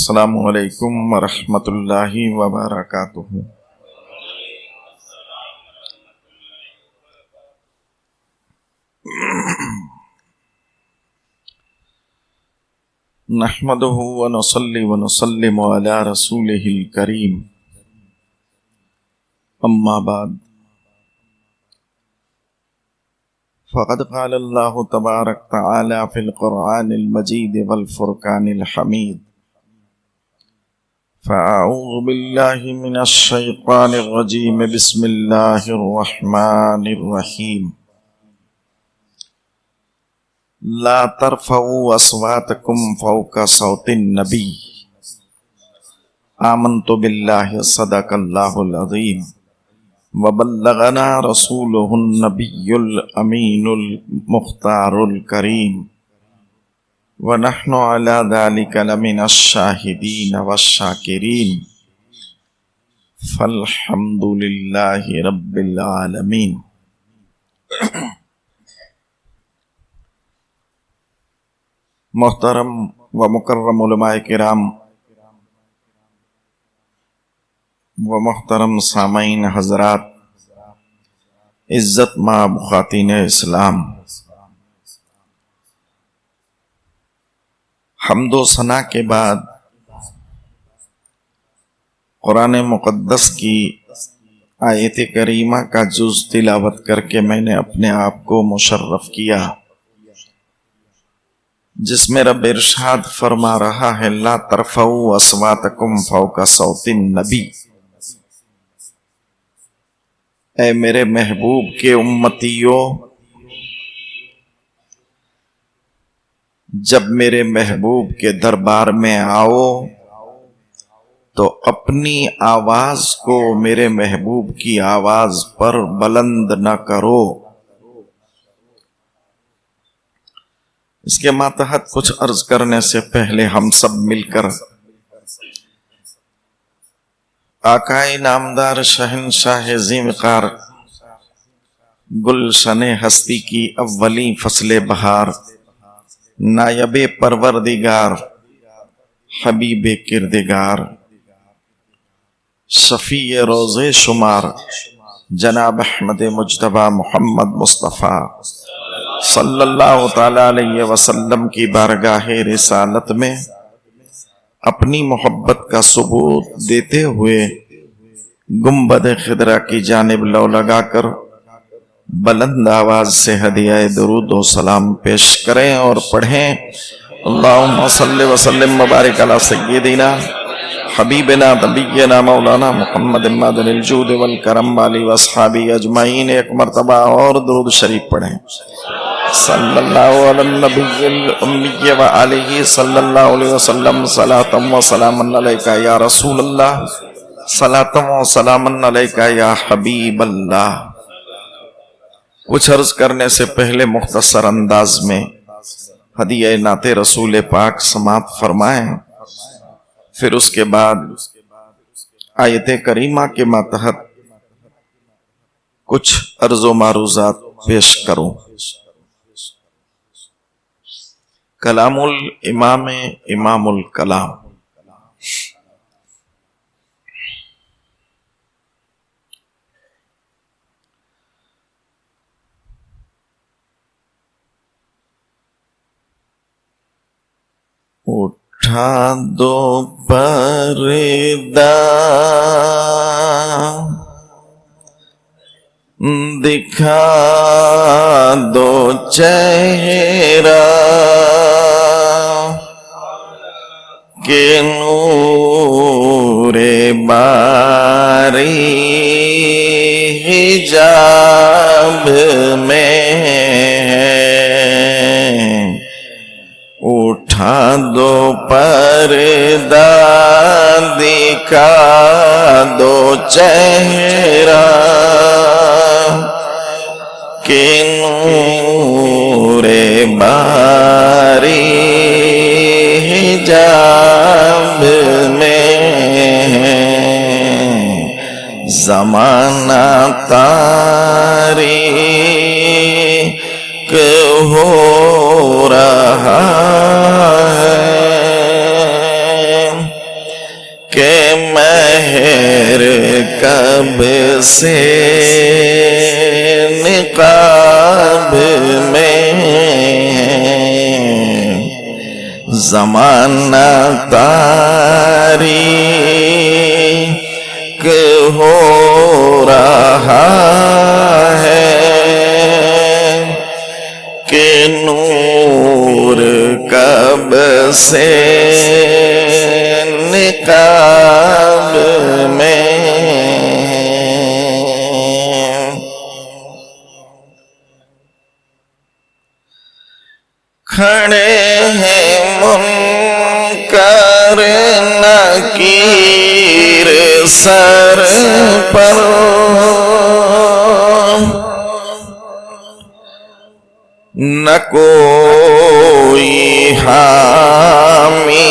السلام علیکم ورحمۃ اللہ وبرکاتہ۔ نحمدہ ونصلی ونسلم علی رسولہ الکریم، اما بعد، فقد قال اللہ تبارک تعالی فی القرآن المجید والفرقان الحمید، فأعوذ باللہ من الشیطان الرجیم، بسم اللہ الرحمن الرحیم۔ لا ترفعوا اصواتکم فوق صوت النبی، آمنت باللہ صدق اللہ العظیم، وبلغنا رسولہ النبی الامین المختار الکریم، وَنَحْنُ عَلَى ذَلِكَ لَمِنَ الشَّاهِدِينَ وَالشَّاكِرِينَ، فَالْحَمْدُ لِلَّهِ رَبِّ الْعَالَمِينَ۔ محترم و مکرم علماء کرام و محترم سامعین حضرات، عزت مآب خواتین اسلام، حمد و ثنا کے بعد قرآن مقدس کی آیت کریمہ کا جز تلاوت کر کے میں نے اپنے آپ کو مشرف کیا، جس میں رب ارشاد فرما رہا ہے، لا ترفعوا اصواتکم فوق صوت النبی۔ اے میرے محبوب کے امتیوں، جب میرے محبوب کے دربار میں آؤ تو اپنی آواز کو میرے محبوب کی آواز پر بلند نہ کرو۔ اس کے ماتحت کچھ عرض کرنے سے پہلے ہم سب مل کر آقائے نامدار شہنشاہ ذی وقار گلشن ہستی کی اولی فصل بہار، نائب پروردگار، حبیب کردگار، شفیع روز شمار، جناب احمد مجتبی محمد مصطفیٰ صلی اللہ تعالی علیہ وسلم کی بارگاہ رسالت میں اپنی محبت کا ثبوت دیتے ہوئے گنبد خضرا کی جانب لو لگا کر بلند آواز سے ہدیہ درود و سلام پیش کریں اور پڑھیں، اللہم صلی وسلم مبارک علی سیدنا حبیبنا نبینا مولانا محمد معدن الجود والکرم والی واصحابہ اجمعین۔ ایک مرتبہ اور درود شریف پڑھیں، صلی اللہ علی النبی الامی وآلہ صلی اللہ علیہ وسلم، صلاۃ و سلام علیکہ یا رسول اللہ، صلاۃ و سلام علیکہ یا حبیب اللہ۔ کچھ عرض کرنے سے پہلے مختصر انداز میں ہدیہ نعت رسول پاک سماعت فرمائیں، پھر اس کے بعد آیت کریمہ کے ماتحت کچھ عرض و معروضات پیش کروں۔ کلام الامام امام الکلام۔ اٹھا دو پردہ، دکھا دو چہرہ، کہ نور باری حجاب میں ہے۔ اٹھا دو پردہ، دکھا دو چہرہ، کہ نور باری حجاب میں ہے۔ زمانہ تاریک ہو رہا ہے، مہر کب سے نقاب میں زمانہ تاریک ہو رہا ہے کہ نور کب سے نقاب میں کھڑے ہیں منکر نکیر سر پر نہ کوئی حامی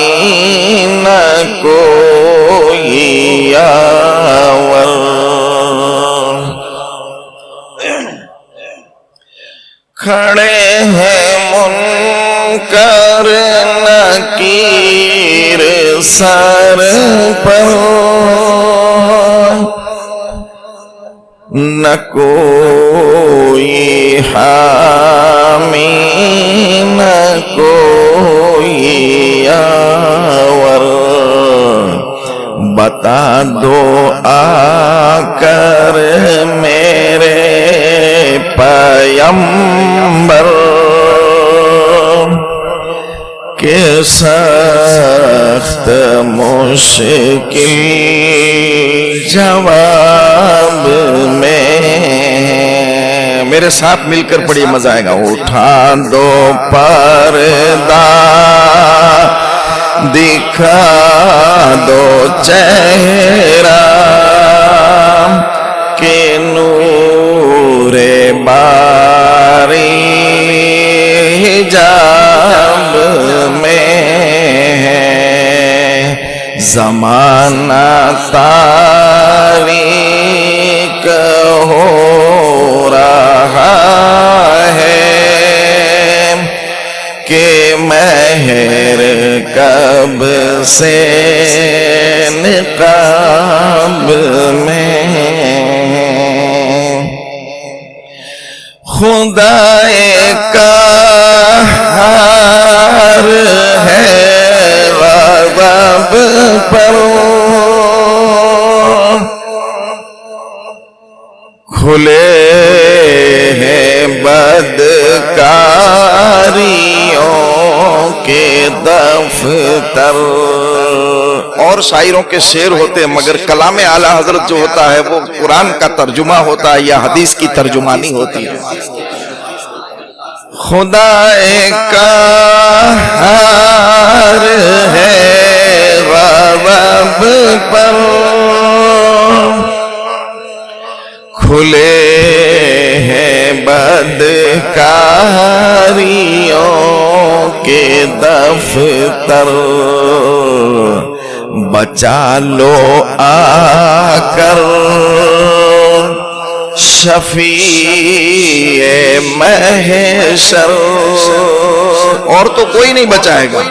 نہ کوئی یاور کھڑے ہیں منکر نکیر سر پر نہ کوئی حامی نہ کوئی یاور بتا دو آ کر میرے پیمبر کہ سخت مشکل جواب میں میرے ساتھ مل کر پڑھیے مزہ آئے گا اٹھا دو پردہ دکھا دو چہرہ کہ نور باری حجاب میں زمانہ تاریک ہو رہا ہے کہ مہر کب سے نقاب میں خدائے قہار ہے غضب پر کھلے ہیں بدکاریوں کے دفتر اور شاعروں کے شعر ہوتے ہیں مگر کلام اعلیٰ حضرت جو ہوتا ہے وہ قرآن کا ترجمہ ہوتا ہے یا حدیث کی ترجمانی ہوتی ہے خدائے قہار ہے غضب پر کھلے ہیں بدکاریوں کے دفتر بچا لو آ کر شفیع محشر اور تو کوئی نہیں بچائے گا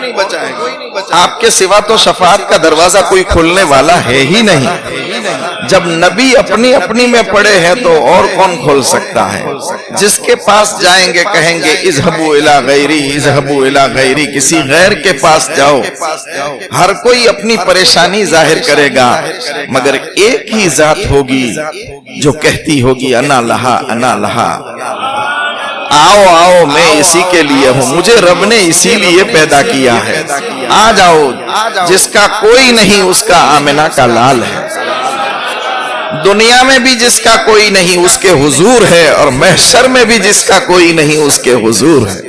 آپ کے سوا تو شفاعت کا دروازہ کوئی کھلنے والا ہے ہی نہیں جب نبی اپنی اپنی میں پڑے ہیں تو اور کون کھول سکتا ہے جس کے پاس جائیں گے کہیں گے اذهبوا الی غیری اذهبوا الی غیری کسی غیر کے پاس جاؤ ہر کوئی اپنی پریشانی ظاہر کرے گا مگر ایک ہی ذات ہوگی جو کہتی ہوگی انا لہا انا لہا آؤ آؤ میں اسی کے لیے ہوں مجھے رب نے اسی لیے پیدا کیا ہے آ جاؤ جس کا کوئی نہیں اس کا آمنہ کا لال ہے دنیا میں بھی جس کا کوئی نہیں اس کے حضور ہے اور محشر میں بھی جس کا کوئی نہیں اس کے حضور ہے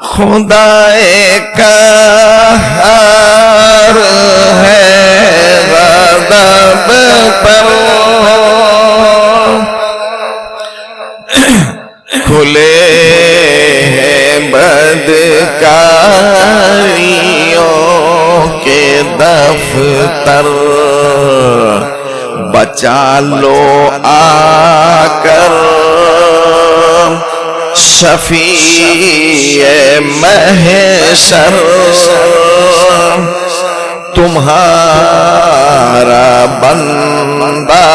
خدائے قہار ہے غضب پر کھلے ہیں بدکاریوں کے دفتر بچا لو آ کر شفیع محشر تمہارا بندہ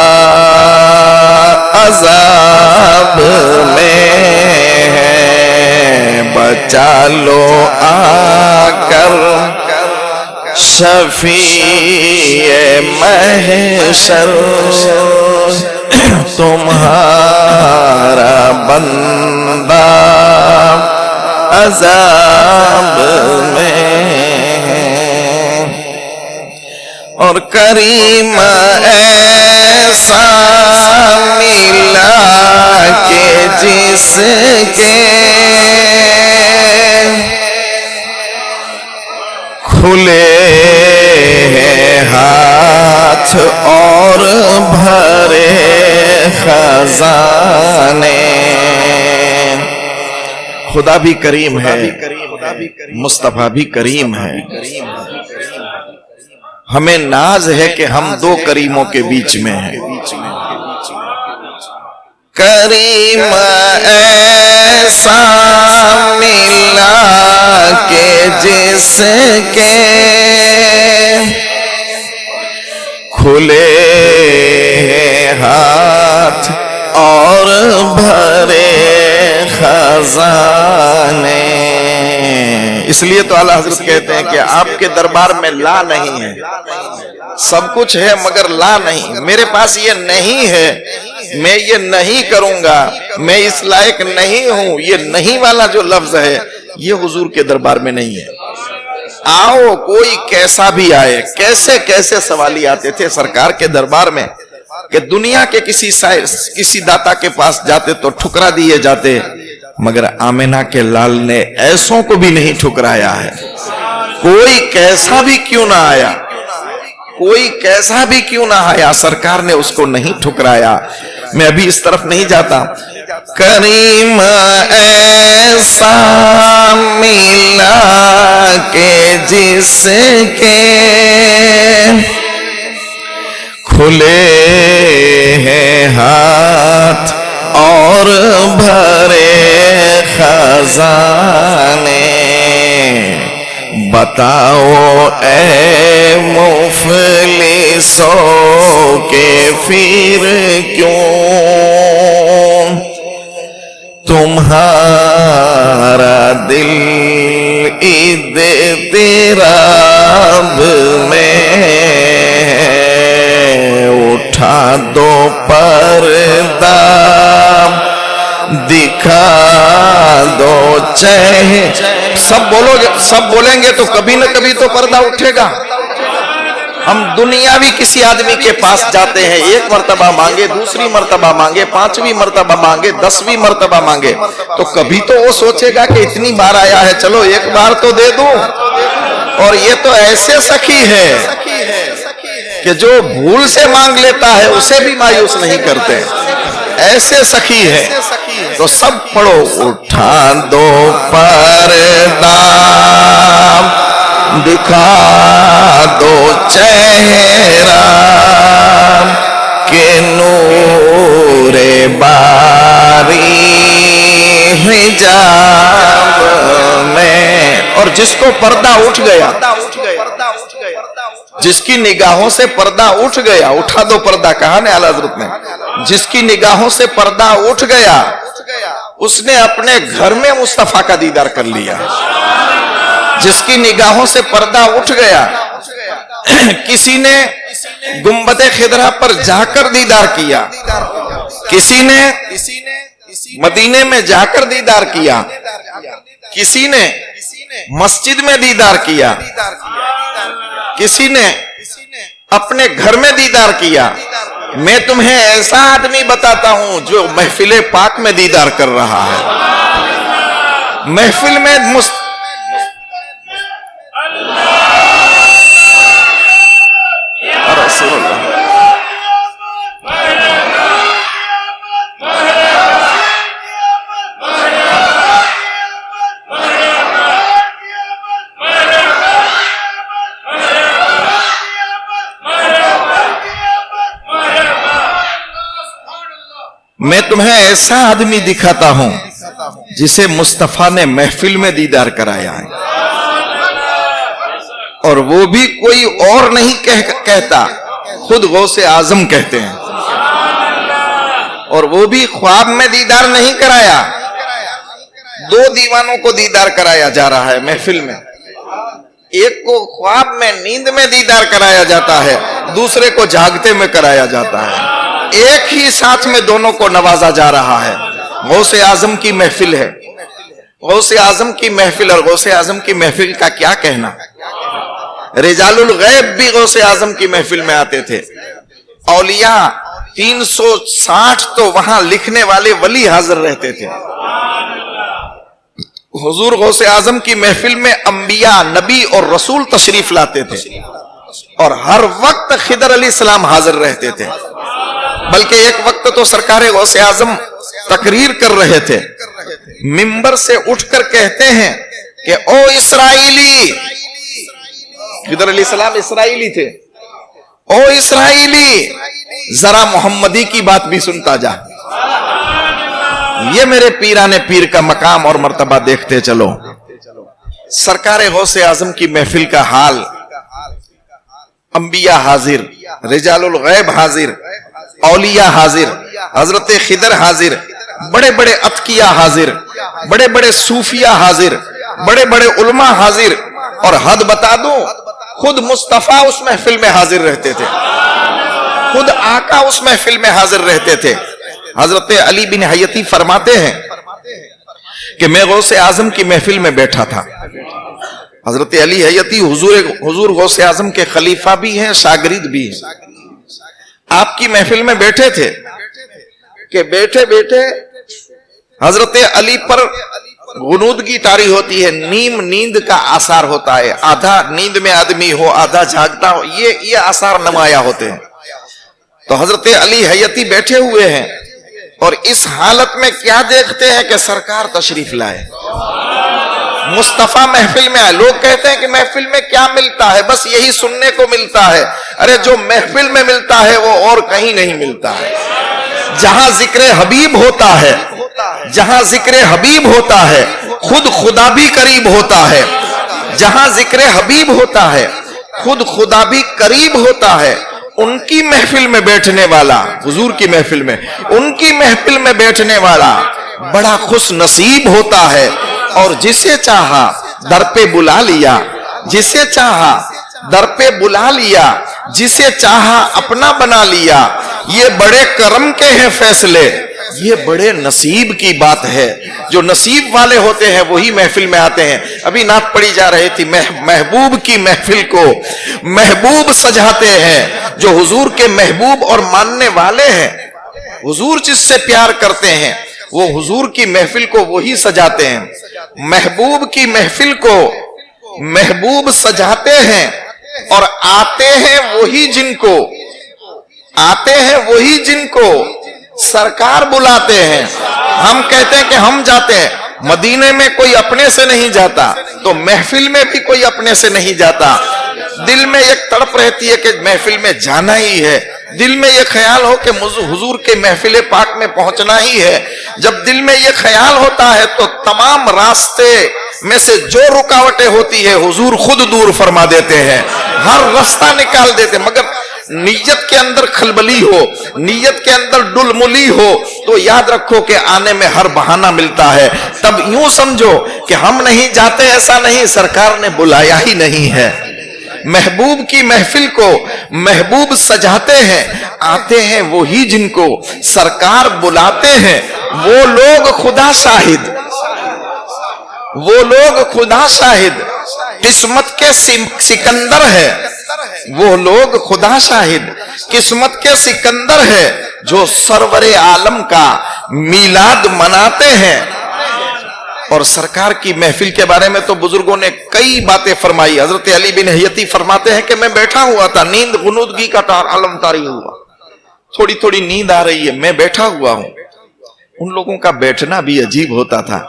عذاب میں ہے، بچا لو آ کر شفیع محشر، تمہارا بندہ عذاب میں ہے۔ اور کریم ایسا ملا کہ جس کے کھلے ہاتھ اور بھرے خزانے۔ خدا بھی کریم ہے، مصطفیٰ بھی کریم ہے، ہمیں ناز ہے کہ ہم دو کریموں کے بیچ میں ہیں۔ کریم ایسا ملا کہ جس کے کھلے ہاتھ اور بھرے خزانے۔ اس لیے تو اعلیٰ حضرت کہتے ہیں کہ آپ کے دربار میں لا نہیں ہے، سب کچھ ہے مگر لا نہیں، میرے پاس یہ نہیں ہے، میں یہ نہیں کروں گا، میں اس لائق نہیں ہوں، یہ نہیں والا جو لفظ ہے یہ حضور کے دربار میں نہیں ہے۔ آؤ کوئی کیسا بھی آئے، کیسے کیسے سوالی آتے تھے سرکار کے دربار میں کہ دنیا کے کسی داتا کے پاس جاتے تو ٹھکرا دیے جاتے، مگر آمنہ کے لال نے ایسوں کو بھی نہیں ٹھکرایا ہے۔ کوئی کیسا بھی کیوں نہ آیا، کوئی کیسا بھی کیوں نہ آیا، سرکار نے اس کو نہیں ٹھکرایا۔ میں ابھی اس طرف نہیں جاتا۔ کریم ایسا ملا کہ جس کے کھلے ہیں ہاتھ اور بھرے خزانے۔ بتاؤ اے مفلسوں کہ پھر کیوں تمہارا دل اضطراب میں ہے، اٹھا دو پردہ دکھا دو چہرہ۔ سب بولیں گے تو کبھی نہ کبھی تو پردہ اٹھے گا۔ ہم دنیاوی کسی آدمی کے پاس جاتے ہیں، ایک مرتبہ مانگے، دوسری مرتبہ مانگے، پانچویں مرتبہ مانگے، 10ویں مرتبہ مانگے، تو کبھی تو وہ سوچے گا کہ اتنی بار آیا ہے چلو ایک بار تو دے دوں۔ اور یہ تو ایسے سخی ہے کہ جو بھول سے مانگ لیتا ہے اسے بھی مایوس نہیں کرتے، ایسے سخی ہے۔ تو سب پڑھو، اٹھا دو پردہ دکھا دو چہرہ کہ نور باری حجاب میں۔ اور جس کو پردہ اٹھ گیا، جس کی نگاہوں سے پردہ اٹھ گیا، اٹھا دو پردہ کہا نے اعلیٰ حضرت نے، جس کی نگاہوں سے پردہ اٹھ گیا اس نے اپنے گھر میں مصطفیٰ کا دیدار کر لیا۔ جس کی نگاہوں سے پردہ اٹھ گیا، کسی نے گنبد خضرا پر جا کر دیدار کیا، کسی نے مدینے میں جا کر دیدار کیا، کسی نے مسجد میں دیدار کیا، کسی نے اپنے گھر میں دیدار کیا۔ میں تمہیں ایسا آدمی بتاتا ہوں جو محفل پاک میں دیدار کر رہا ہے، محفل میں رسول اللہ میں تمہیں ایسا آدمی دکھاتا ہوں جسے مصطفیٰ نے محفل میں دیدار کرایا ہے، اور وہ بھی کوئی اور نہیں کہتا، خود غوث اعظم کہتے ہیں، اور وہ بھی خواب میں دیدار نہیں کرایا، دو دیوانوں کو دیدار کرایا جا رہا ہے محفل میں، ایک کو خواب میں نیند میں دیدار کرایا جاتا ہے، دوسرے کو جاگتے میں کرایا جاتا ہے، ایک ہی ساتھ میں دونوں کو نوازا جا رہا ہے۔ غوث اعظم کی محفل ہے، غوث اعظم کی محفل، اور غوث اعظم کی محفل کا کیا کہنا، رجال الغیب بھی غوث اعظم کی محفل میں آتے تھے، اولیاء 360 تو وہاں لکھنے والے ولی حاضر رہتے تھے۔ حضور غوث اعظم کی محفل میں انبیاء، نبی اور رسول تشریف لاتے تھے، اور ہر وقت خضر علیہ السلام حاضر رہتے تھے، بلکہ ایک وقت تو سرکار غوث اعظم تقریر کر رہے تھے، منبر سے اٹھ کر کہتے ہیں کہ او اسرائیلی، خضر علیہ السلام اسرائیلی تھے، او اسرائیلی ذرا محمدی کی بات بھی سنتا جا، یہ میرے پیران پیر کا مقام اور مرتبہ دیکھتے چلو۔ سرکار غوث اعظم کی محفل کا حال، انبیاء حاضر، رجال الغیب حاضر، اولیاء حاضر، حضرت خضر حاضر، بڑے بڑے اتقیاء حاضر، بڑے بڑے صوفیاء حاضر، بڑے بڑے علماء حاضر، اور حد بتا دوں خود مصطفیٰ اس محفل میں حاضر رہتے تھے، خود آقا اس محفل میں حاضر رہتے تھے۔ حضرت علی بن حیتی فرماتے ہیں کہ میں غوث اعظم کی محفل میں بیٹھا تھا، حضرت علی حیتی حضور غوث اعظم کے خلیفہ بھی ہیں، شاگرد بھی ہیں، آپ کی محفل میں بیٹھے تھے کہ بیٹھے بیٹھے حضرت علی پر غنودگی طاری ہوتی ہے، نیند کا آثار ہوتا ہے، آدھا نیند میں آدمی ہو، آدھا جاگتا ہو، یہ آثار نمایاں ہوتے ہیں۔ تو حضرت علی حیتی بیٹھے ہوئے ہیں، اور اس حالت میں کیا دیکھتے ہیں کہ سرکار تشریف لائے، مصطفیٰ محفل میں آئے۔ لوگ کہتے ہیں کہ محفل میں کیا ملتا ہے، بس یہی سننے کو ملتا ہے، ارے جو محفل میں ملتا ہے وہ اور کہیں نہیں ملتا ہے۔ جہاں ذکر حبیب ہوتا ہے، جہاں ذکر حبیب ہوتا ہے خود خدا بھی قریب ہوتا ہے، جہاں ذکر حبیب ہوتا ہے خود خدا بھی قریب ہوتا ہے۔ ان کی محفل میں بیٹھنے والا، حضور کی محفل میں، ان کی محفل میں بیٹھنے والا بڑا خوش نصیب ہوتا ہے، اور جسے چاہا در پہ بلا لیا، جسے چاہا در پہ بلا لیا، جسے چاہا اپنا بنا لیا۔ یہ بڑے کرم کے ہیں فیصلے، یہ بڑے نصیب کی بات ہے، جو نصیب والے ہوتے ہیں وہی محفل میں آتے ہیں۔ ابھی نعت پڑھی جا رہی تھی، محبوب کی محفل کو محبوب سجاتے ہیں، جو حضور کے محبوب اور ماننے والے ہیں، حضور جس سے پیار کرتے ہیں وہ حضور کی محفل کو وہی سجاتے ہیں۔ محبوب کی محفل کو محبوب سجاتے ہیں، اور آتے ہیں وہی جن کو، آتے ہیں وہی جن کو سرکار بلاتے ہیں۔ ہم کہتے ہیں کہ ہم جاتے ہیں، مدینے میں کوئی اپنے سے نہیں جاتا، تو محفل میں بھی کوئی اپنے سے نہیں جاتا۔ دل میں ایک تڑپ رہتی ہے کہ محفل میں جانا ہی ہے، دل میں یہ خیال ہو کہ حضور کے محفل پاک میں پہنچنا ہی ہے۔ جب دل میں یہ خیال ہوتا ہے تو تمام راستے میں سے جو رکاوٹیں ہوتی ہے حضور خود دور فرما دیتے ہیں، ہر راستہ نکال دیتے ہیں۔ مگر نیت کے اندر کھلبلی ہو، نیت کے اندر ڈلملی ہو، تو یاد رکھو کہ آنے میں ہر بہانہ ملتا ہے۔ تب یوں سمجھو کہ ہم نہیں جاتے، ایسا نہیں، سرکار نے بلایا ہی نہیں ہے۔ محبوب کی محفل کو محبوب سجاتے ہیں، آتے ہیں وہی جن کو سرکار بلاتے ہیں۔ وہ لوگ خدا شاہد، وہ لوگ خدا شاہد قسمت کے سکندر ہے، وہ لوگ خدا شاہد قسمت کے سکندر ہے، جو سرور عالم کا میلاد مناتے ہیں۔ اور سرکار کی محفل کے بارے میں تو بزرگوں نے کئی باتیں فرمائی۔ حضرت علی بن حیتی فرماتے ہیں کہ میں بیٹھا ہوا تھا، نیند غنودگی کا عالم طاری ہوا، تھوڑی تھوڑی نیند آ رہی ہے، میں بیٹھا ہوا ہوں۔ ان لوگوں کا بیٹھنا بھی عجیب ہوتا تھا،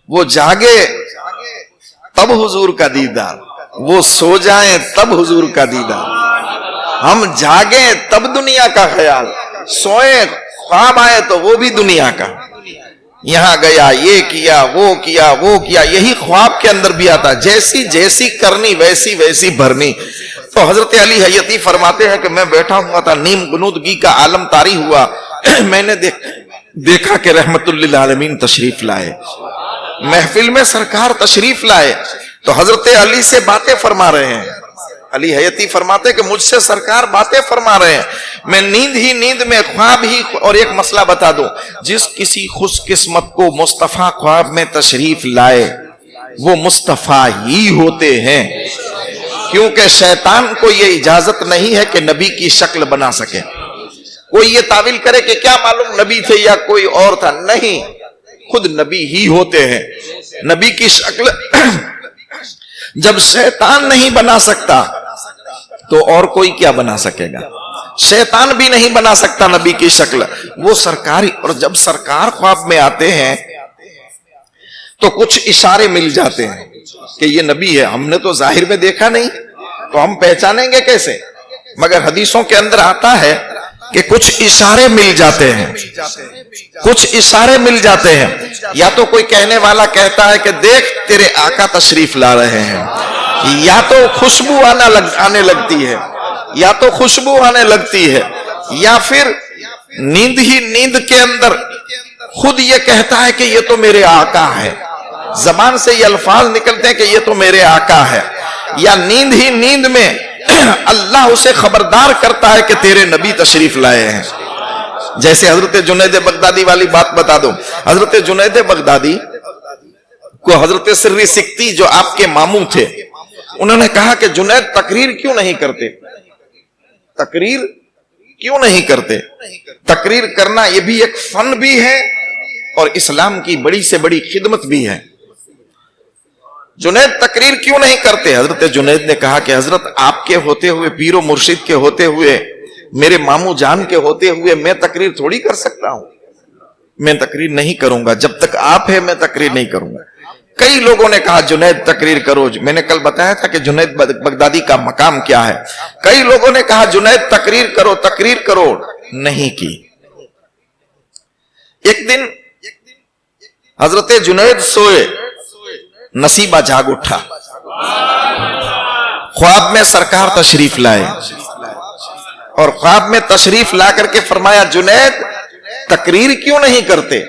وہ جاگے تب حضور کا دیدار، وہ سو جائیں تب حضور کا دیدار، ہم جاگیں تب دنیا کا خیال، سوئیں خواب آئے تو وہ بھی دنیا کا، یہاں گیا، یہ کیا، وہ کیا، وہ کیا، یہی خواب کے اندر بھی آتا، جیسی جیسی کرنی ویسی ویسی بھرنی۔ تو حضرت علی حیتی فرماتے ہیں کہ میں بیٹھا ہوا تھا, نیم گنودگی کا عالم طاری ہوا, میں نے دیکھا کہ رحمت للعالمین تشریف لائے, محفل میں سرکار تشریف لائے. تو حضرت علی سے باتیں فرما رہے ہیں. علی حیتی فرماتے کہ مجھ سے سرکار باتیں فرما رہے ہیں, میں نیند میں خواب ہی. اور ایک مسئلہ بتا دوں, جس کسی خوش قسمت کو مصطفیٰ خواب میں تشریف لائے وہ مصطفیٰ ہی ہوتے ہیں, کیونکہ شیطان کو یہ اجازت نہیں ہے کہ نبی کی شکل بنا سکے. کوئی یہ تعویل کرے کہ کیا معلوم نبی تھے یا کوئی اور تھا, نہیں, خود نبی ہی ہوتے ہیں. نبی کی شکل جب شیطان نہیں بنا سکتا تو اور کوئی کیا بنا سکے گا؟ شیطان بھی نہیں بنا سکتا نبی کی شکل, وہ سرکاری. اور جب سرکار خواب میں آتے ہیں تو کچھ اشارے مل جاتے ہیں کہ یہ نبی ہے. ہم نے تو ظاہر میں دیکھا نہیں تو ہم پہچانیں گے کیسے؟ مگر حدیثوں کے اندر آتا ہے کہ کچھ اشارے مل جاتے ہیں, کچھ اشارے مل جاتے ہیں. یا تو کوئی کہنے والا کہتا ہے کہ دیکھ تیرے آقا تشریف لا رہے ہیں, یا تو خوشبو آنے لگتی ہے, یا تو خوشبو آنے لگتی ہے, یا پھر نیند ہی نیند کے اندر خود یہ کہتا ہے کہ یہ تو میرے آقا ہے, زبان سے یہ الفاظ نکلتے ہیں کہ یہ تو میرے آقا ہے. یا نیند ہی نیند میں اللہ اسے خبردار کرتا ہے کہ تیرے نبی تشریف لائے ہیں. جیسے حضرت جنید بغدادی والی بات بتا دو. حضرت جنید بغدادی کو حضرت سری سکتی جو آپ کے ماموں تھے, انہوں نے کہا کہ جنید تقریر کیوں نہیں کرتے, تقریر کیوں نہیں کرتے؟ تقریر کرنا یہ بھی ایک فن بھی ہے اور اسلام کی بڑی سے بڑی خدمت بھی ہے. جنید تقریر کیوں نہیں کرتے؟ حضرت جنید نے کہا کہ حضرت آپ کے ہوتے ہوئے, پیر و مرشد کے ہوتے ہوئے, میرے ماموں جان کے ہوتے ہوئے میں تقریر تھوڑی کر سکتا ہوں, میں تقریر نہیں کروں گا, جب تک آپ ہے میں تقریر نہیں کروں گا. کئی لوگوں نے کہا جنید تقریر کرو, میں نے کل بتایا تھا کہ جنید بغدادی کا مقام کیا ہے. کئی لوگوں نے کہا جنید تقریر کرو, تقریر کرو, نہیں کی. ایک دن حضرت جنید سوئے, نصیبہ جاگ اٹھا, خواب میں سرکار تشریف لائے, اور خواب میں تشریف لا کر کے فرمایا جنید تقریر کیوں نہیں کرتے,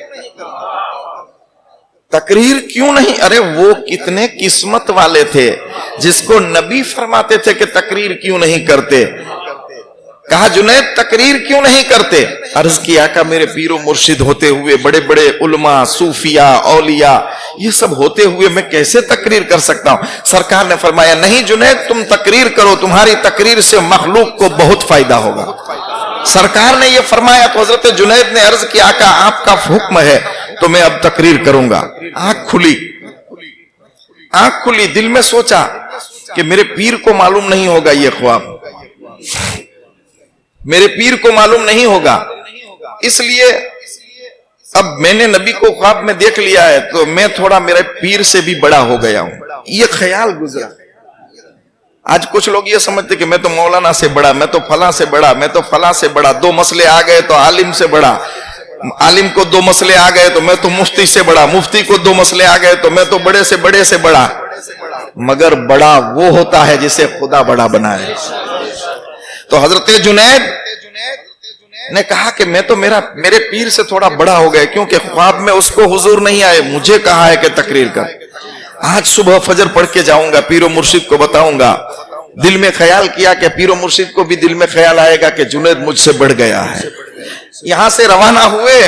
تقریر کیوں نہیں؟ ارے وہ کتنے قسمت والے تھے جس کو نبی فرماتے تھے کہ تقریر کیوں نہیں کرتے. کہا جنید تقریر کیوں نہیں کرتے؟ عرض کیا کہ میرے پیر و مرشد ہوتے ہوئے, بڑے بڑے علماء, صوفیاء, اولیاء, یہ سب ہوتے ہوئے میں کیسے تقریر کر سکتا ہوں؟ سرکار نے فرمایا نہیں جنید تم تقریر کرو, تمہاری تقریر سے مخلوق کو بہت فائدہ ہوگا. سرکار نے یہ فرمایا تو حضرت جنید نے عرض کیا کہ آپ کا حکم ہے تو میں اب تقریر کروں گا. آنکھ کھلی, دل میں سوچا کہ میرے پیر کو معلوم نہیں ہوگا یہ خواب, میرے پیر کو معلوم نہیں ہوگا, اس لیے اب میں نے نبی کو خواب میں دیکھ لیا ہے تو میں تھوڑا میرے پیر سے بھی بڑا ہو گیا ہوں. یہ خیال گزرا. آج کچھ لوگ یہ سمجھتے کہ میں تو مولانا سے بڑا, میں تو فلاں سے بڑا, میں تو فلاں سے بڑا, 2 مسئلے آ گئے تو عالم سے بڑا, عالم کو 2 مسئلے آ گئے تو میں تو مفتی سے بڑا, مفتی کو 2 مسئلے آ گئے تو میں تو بڑے سے بڑا. مگر بڑا وہ ہوتا ہے جسے خدا بڑا بنائے. تو حضرت جنید نے کہا کہ میں تو میرے پیر سے تھوڑا بڑا ہو گئے, کیونکہ خواب میں اس کو حضور نہیں آئے, مجھے کہا ہے کہ تقریر کر. آج صبح فجر پڑھ کے جاؤں گا, پیر و مرشد کو بتاؤں گا. دل میں خیال کیا کہ پیر و مرشد کو بھی دل میں خیال آئے گا کہ جنید مجھ سے بڑھ گیا ہے. یہاں سے روانہ ہوئے,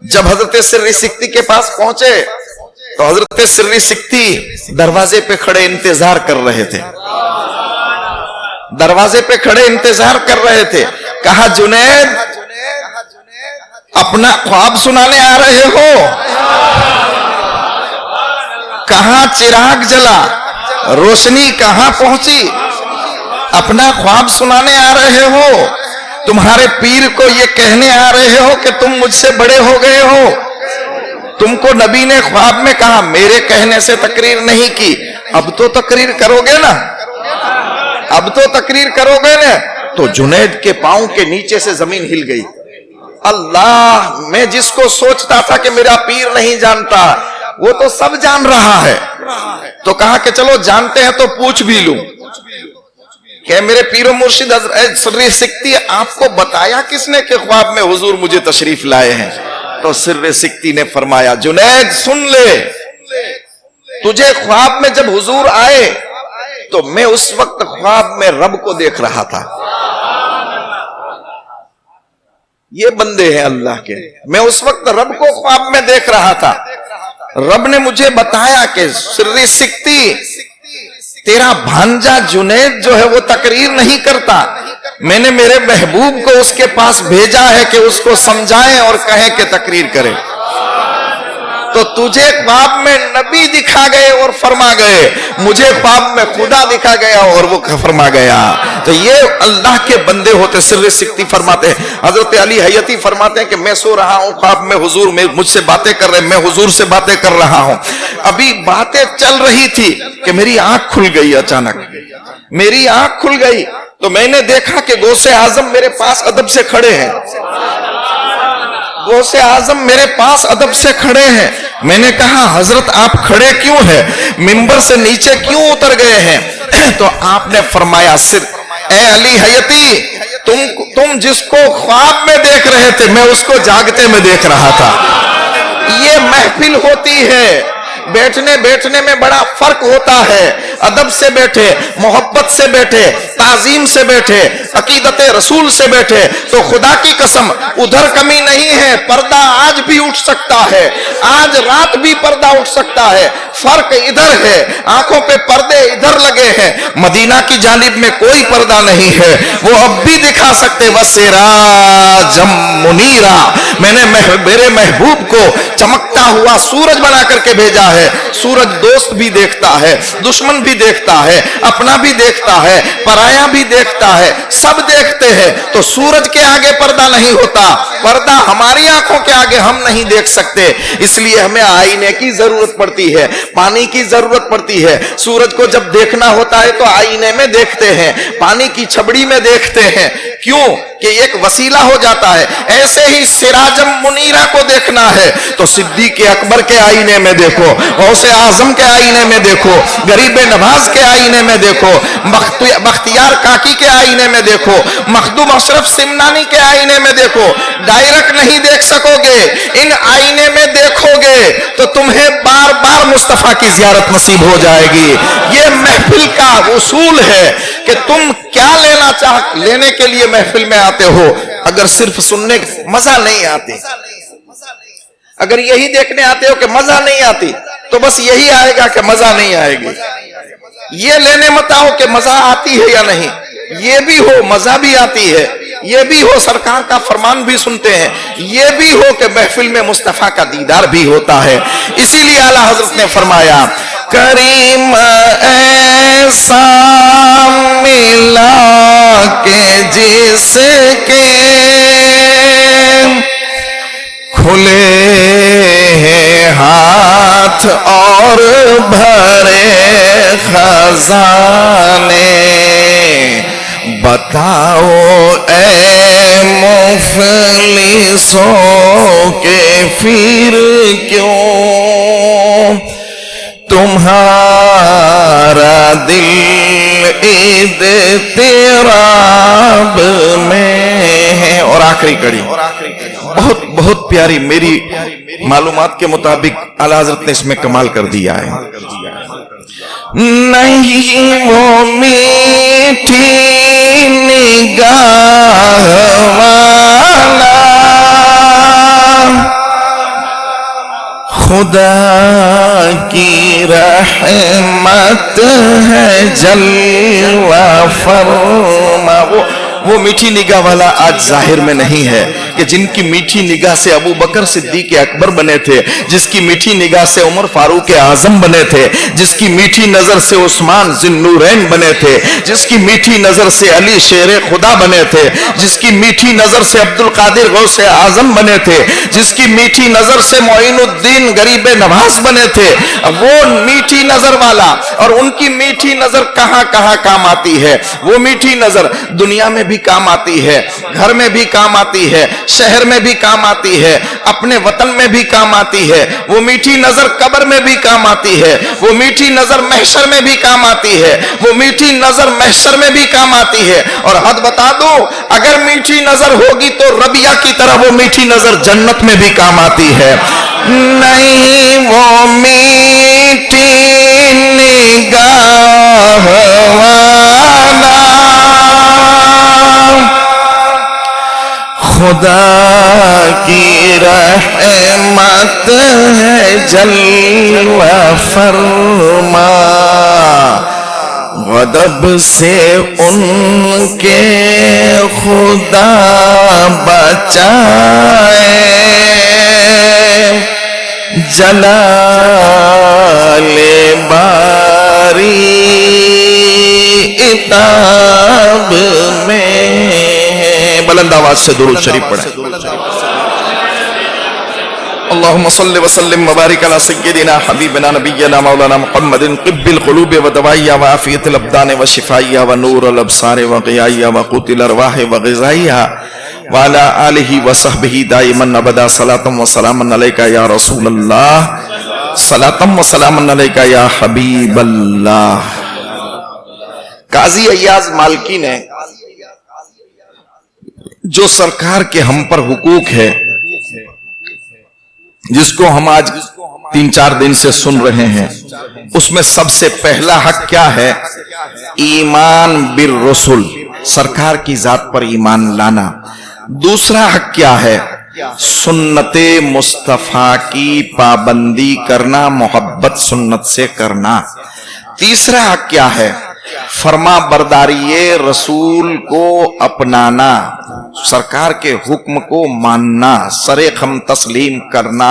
جب حضرت سری سکتی کے پاس پہنچے تو حضرت سری سکتی دروازے پہ کھڑے انتظار کر رہے تھے, دروازے پہ کھڑے انتظار کر رہے تھے. کہا جنید اپنا خواب سنانے آ رہے ہو؟ کہاں چراغ جلا, روشنی کہاں پہنچی, اپنا خواب سنانے آ رہے ہو؟ تمہارے پیر کو یہ کہنے آ رہے ہو کہ تم مجھ سے بڑے ہو گئے ہو؟ تم کو نبی نے خواب میں کہا, میرے کہنے سے تقریر نہیں کی, اب تو تقریر کرو گے نا, اب تو تقریر کرو گے نا. تو جنید کے پاؤں کے نیچے سے زمین ہل گئی. اللہ, میں جس کو سوچتا تھا کہ میرا پیر نہیں جانتا وہ تو سب جان رہا ہے. تو کہا کہ چلو جانتے ہیں تو پوچھ بھی لوں. کہ میرے پیر و مرشد حضرت سر سکتی آپ کو بتایا کس نے کہ خواب میں حضور مجھے تشریف لائے ہیں؟ تو سر سکتی نے فرمایا جنید سن لے، تجھے خواب میں جب حضور آئے تو میں اس وقت خواب میں رب کو دیکھ رہا تھا. یہ بندے ہیں اللہ کے. میں اس وقت رب کو خواب میں دیکھ رہا تھا. رب نے مجھے بتایا کہ سر سکتی تیرا بھانجا جنید جو ہے وہ تقریر نہیں کرتا، میں نے میرے محبوب کو اس کے پاس بھیجا ہے کہ اس کو سمجھائیں اور کہیں کہ تقریر کرے. تو تجھے خواب میں نبی دکھا گئے اور فرما گئے، مجھے خواب میں خدا دکھا گیا اور وہ فرما گیا. تو یہ اللہ کے بندے ہوتے. سر سکتی فرماتے ہیں، حضرت علی حیتی فرماتے ہیں کہ میں سو رہا ہوں، خواب میں حضور مجھ سے باتیں کر رہے، میں حضور سے باتیں کر رہا ہوں. ابھی باتیں چل رہی تھی کہ میری آنکھ کھل گئی. اچانک میری آنکھ کھل گئی تو میں نے دیکھا کہ غوث اعظم میرے پاس ادب سے کھڑے ہیں. غوث اعظم میرے پاس ادب سے کھڑے ہیں. میں نے کہا حضرت آپ کھڑے کیوں ہیں، منبر سے نیچے کیوں اتر گئے ہیں؟ تو آپ نے فرمایا اے علی حیتی، تم جس کو خواب میں دیکھ رہے تھے میں اس کو جاگتے میں دیکھ رہا تھا. یہ محفل ہوتی ہے، بیٹھنے میں بڑا فرق ہوتا ہے. ادب سے بیٹھے، محبت سے بیٹھے، تعظیم سے بیٹھے، عقیدت رسول سے بیٹھے تو خدا کی قسم ادھر کمی نہیں ہے. پردہ آج بھی اٹھ سکتا ہے، آج رات بھی پردہ اٹھ سکتا ہے. فرق ادھر ہے، آنکھوں پہ پردے ادھر لگے ہیں. مدینہ کی جانب میں کوئی پردہ نہیں ہے، وہ اب بھی دکھا سکتے. وَسِرَاجًا مُنِيرًا، میں نے میرے محبوب کو چمکتا ہوا سورج بنا کر کے بھیجا ہے. سورج دوست بھی دیکھتا ہے، دشمن بھی دیکھتا ہے، اپنا بھی دیکھتا ہے، پرایا بھی دیکھتا ہے، سب دیکھتے ہیں. تو سورج کے آگے پردہ نہیں ہوتا، پردہ ہماری آنکھوں کے آگے ہم نہیں دیکھ سکتے. اس لیے ہمیں آئینے کی ضرورت پڑتی ہے، پانی کی ضرورت پڑتی ہے. سورج کو جب دیکھنا ہوتا ہے تو آئینے میں دیکھتے ہیں، پانی کی چھبڑی میں دیکھتے ہیں. کیوں کہ ایک وسیلہ ہو جاتا ہے. ایسے ہی سراجم منیرہ کو دیکھنا ہے تو صدیق اکبر کے آئینے میں دیکھو، غوث اعظم کے آئینے میں دیکھو، غریب نواز کے آئینے میں دیکھو، بختیار کاکی کے آئینے میں دیکھو، مخدوم اشرف سمنانی کے آئینے میں دیکھو. ڈائریکٹ نہیں دیکھ سکو گے، ان آئینے میں دیکھو گے تو تمہیں بار بار مصطفیٰ کی زیارت نصیب ہو جائے گی. یہ محفل کا اصول ہے کہ تم کیا لینے کے لیے محفل میں آتے ہو. اگر صرف سننے مزہ نہیں آتی، اگر یہی دیکھنے آتے ہو کہ مزہ نہیں آتی تو بس یہی آئے گا کہ مزہ نہیں آئے گی. یہ لینے مت آؤ کہ مزہ آتی ہے یا نہیں، یہ بھی ہو مزہ بھی آتی ہے، یہ بھی ہو سرکار کا فرمان بھی سنتے ہیں، یہ بھی ہو کہ محفل میں مصطفیٰ کا دیدار بھی ہوتا ہے. اسی لیے اعلیٰ حضرت نے فرمایا کریم ایسا ملا کہ جس کے کھلے ہیں ہاتھ اور بھرے خزانے، بتاؤ اے مفلسوں کہ پھر کیوں تمہارا دل اضطراب میں ہے. اور آخری کڑی بہت پیاری، میری معلومات کے مطابق اعلیٰ حضرت نے اس میں کمال کر دیا ہے. نہیں وہ میٹھی نگاہ والا خدا کی رحمت ہے جلوہ فرما. وہ میٹھی نگاہ والا آج ظاہر میں نہیں ہے کہ جن کی میٹھی نگاہ سے ابو بکر صدیق اکبر بنے تھے، جس کی میٹھی نگاہ سے عمر فاروق اعظم بنے تھے، جس کی میٹھی نظر سے عثمان ذی النورین بنے تھے، جس کی میٹھی نظر سے علی شیر خدا بنے تھے، جس کی میٹھی نظر سے عبد القادر غوث اعظم بنے تھے، جس کی میٹھی نظر سے معین الدین غریب نواز بنے تھے. وہ میٹھی نظر والا اور ان کی میٹھی نظر کہاں کہاں کام آتی ہے. وہ میٹھی نظر دنیا میں بھی کام آتی ہے، گھر میں بھی کام آتی ہے، شہر میں بھی کام آتی ہے، اپنے وطن میں بھی کام آتی ہے، وہ میٹھی نظر قبر میں بھی کام آتی ہے، وہ میٹھی نظر محشر میں بھی کام آتی ہے، وہ میٹھی نظر محشر میں بھی کام آتی ہے۔ اور حد بتا دو، اگر میٹھی نظر ہوگی تو ربیہ کی طرح وہ میٹھی نظر جنت میں بھی کام آتی ہے۔ نہیں وہ میٹھی نگاہ والا خدا کی رحمت ہے جلوہ فرما، غضب سے ان کے خدا بچائے، جلال باری عتاب میں۔ بلند آواز سے درود شریف پڑھیں۔ اللہم صل وسلم وبارک علی سیدنا حبیبنا نبینا مولانا محمد طب القلوب ودوائیہ وعافیت الابدان وشفائیہ ونور الابصار وغیائیہ وقوت الارواح وغذائیہ وعلی آلہ وصحبہ دائما ابدا صلاة وسلاما علیکہ یا رسول اللہ، صلاة وسلاما علیکہ یا حبیب اللہ۔ قاضی ایاز مالکی نے جو سرکار کے ہم پر حقوق ہے، جس کو ہم آج 3-4 دن سے سن رہے ہیں، اس میں سب سے پہلا حق کیا ہے؟ ایمان بالرسل، سرکار کی ذات پر ایمان لانا۔ دوسرا حق کیا ہے؟ سنت مصطفیٰ کی پابندی کرنا، محبت سنت سے کرنا۔ تیسرا حق کیا ہے؟ فرما برداری رسول کو اپنانا، سرکار کے حکم کو ماننا، سر خم تسلیم کرنا۔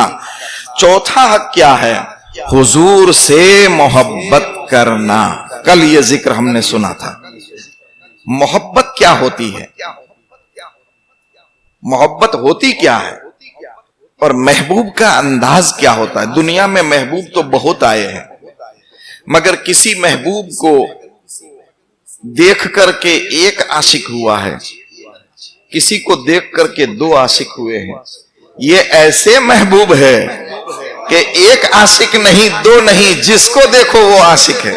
چوتھا حق کیا ہے؟ حضور سے محبت کرنا۔ کل یہ ذکر ہم نے سنا تھا۔ محبت کیا ہوتی ہے؟ محبت ہوتی کیا ہے؟ اور محبوب کا انداز کیا ہوتا ہے؟ دنیا میں محبوب تو بہت آئے ہیں، مگر کسی محبوب کو دیکھ کر کے ایک عاشق ہوا ہے، کسی کو دیکھ کر کے 2 عاشق ہوئے ہیں۔ یہ ایسے محبوب ہے کہ ایک عاشق نہیں، 2 نہیں، جس کو دیکھو وہ عاشق ہے۔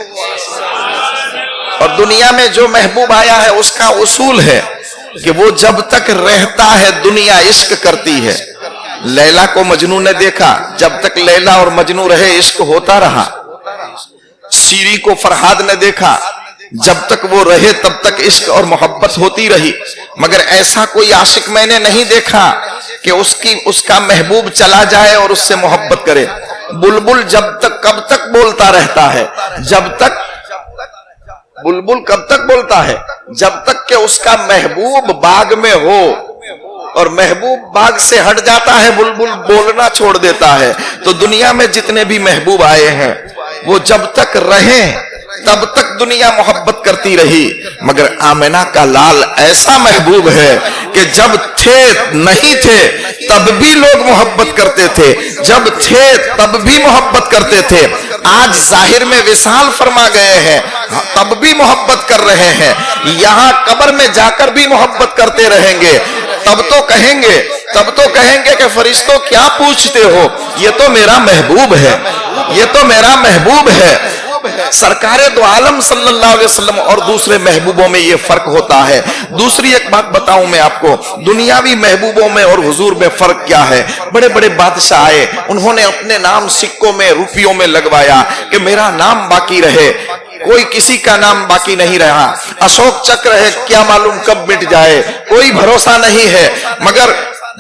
اور دنیا میں جو محبوب آیا ہے اس کا اصول ہے کہ وہ جب تک رہتا ہے دنیا عشق کرتی ہے۔ لیلا کو مجنوں نے دیکھا، جب تک لیلا اور مجنوں رہے عشق ہوتا رہا۔ شیری کو فرہاد نے دیکھا، جب تک وہ رہے تب تک عشق اور محبت ہوتی رہی، مگر ایسا کوئی عاشق میں نے نہیں دیکھا کہ اس کا محبوب چلا جائے اور اس سے محبت کرے۔ بلبل جب تک کب تک بولتا رہتا ہے؟ جب تک بلبل کب تک بولتا ہے؟ جب تک کہ اس کا محبوب باغ میں ہو، اور محبوب باغ سے ہٹ جاتا ہے بلبل بولنا چھوڑ دیتا ہے۔ تو دنیا میں جتنے بھی محبوب آئے ہیں وہ جب تک رہیں تب تک دنیا محبت کرتی رہی، مگر آمنہ کا لال ایسا محبوب ہے کہ جب تھے نہیں تھے تب بھی لوگ محبت کرتے تھے، جب تھے تب بھی محبت کرتے تھے۔ آج ظاہر میں وصال فرما گئے ہیں تب بھی محبت کر رہے ہیں، یہاں قبر میں جا کر بھی محبت کرتے رہیں گے۔ تب تو کہیں گے کہ فرشتوں کیا پوچھتے ہو، یہ تو میرا محبوب ہے، یہ تو میرا محبوب ہے۔ سرکار دو عالم صلی اللہ علیہ وسلم اور دوسرے محبوبوں میں یہ فرق ہوتا ہے۔ دوسری ایک بات بتاؤں میں آپ کو، دنیاوی محبوبوں میں اور حضور میں فرق کیا ہے؟ بڑے بڑے بادشاہ آئے، انہوں نے اپنے نام سکوں میں روپیوں میں لگوایا کہ میرا نام باقی رہے، کوئی کسی کا نام باقی نہیں رہا۔ اشوک چکر ہے، کیا معلوم کب مٹ جائے، کوئی بھروسہ نہیں ہے، مگر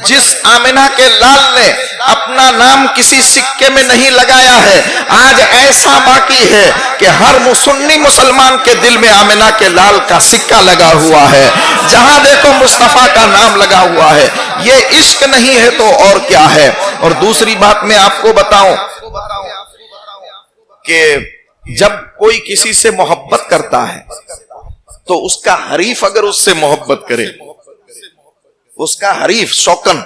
جس آمنہ کے لال نے اپنا نام کسی سکے میں نہیں لگایا ہے، آج ایسا باقی ہے کہ ہر سنی مسلمان کے دل میں آمنہ کے لال کا سکہ لگا ہوا ہے، جہاں دیکھو مصطفیٰ کا نام لگا ہوا ہے۔ یہ عشق نہیں ہے تو اور کیا ہے؟ اور دوسری بات میں آپ کو بتاؤں کہ جب کوئی کسی سے محبت کرتا ہے تو اس کا حریف اگر اس سے محبت کرے، اس کا حریف شوکن،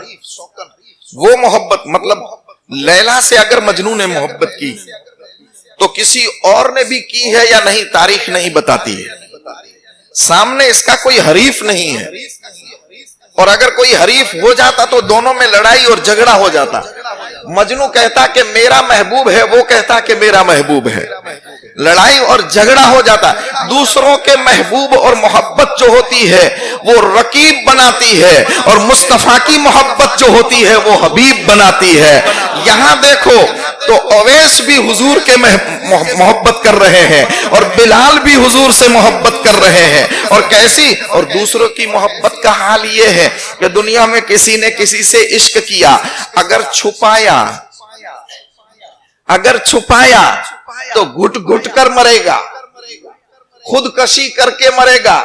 وہ محبت مطلب لیلا سے اگر مجنوں نے محبت کی تو کسی اور نے بھی کی ہے یا نہیں تاریخ نہیں بتاتی ہے، سامنے اس کا کوئی حریف نہیں ہے، اور اگر کوئی حریف ہو جاتا تو دونوں میں لڑائی اور جھگڑا ہو جاتا. مجنو کہتا کہ میرا محبوب ہے, وہ کہتا کہ میرا محبوب ہے, لڑائی اور جھگڑا ہو جاتا. دوسروں کے محبوب اور محبت جو ہوتی ہے وہ رقیب بناتی ہے, اور مصطفیٰ کی محبت جو ہوتی ہے وہ حبیب بناتی ہے. یہاں دیکھو تو اویس بھی حضور کے محبت کر رہے ہیں, اور بلال بھی حضور سے محبت کر رہے ہیں. اور کیسی؟ اور دوسروں کی محبت کا حال یہ ہے کہ دنیا میں کسی نے کسی سے عشق کیا, اگر چھپایا تو گھٹ گھٹ کر مرے گا, خودکشی کر کے مرے گا,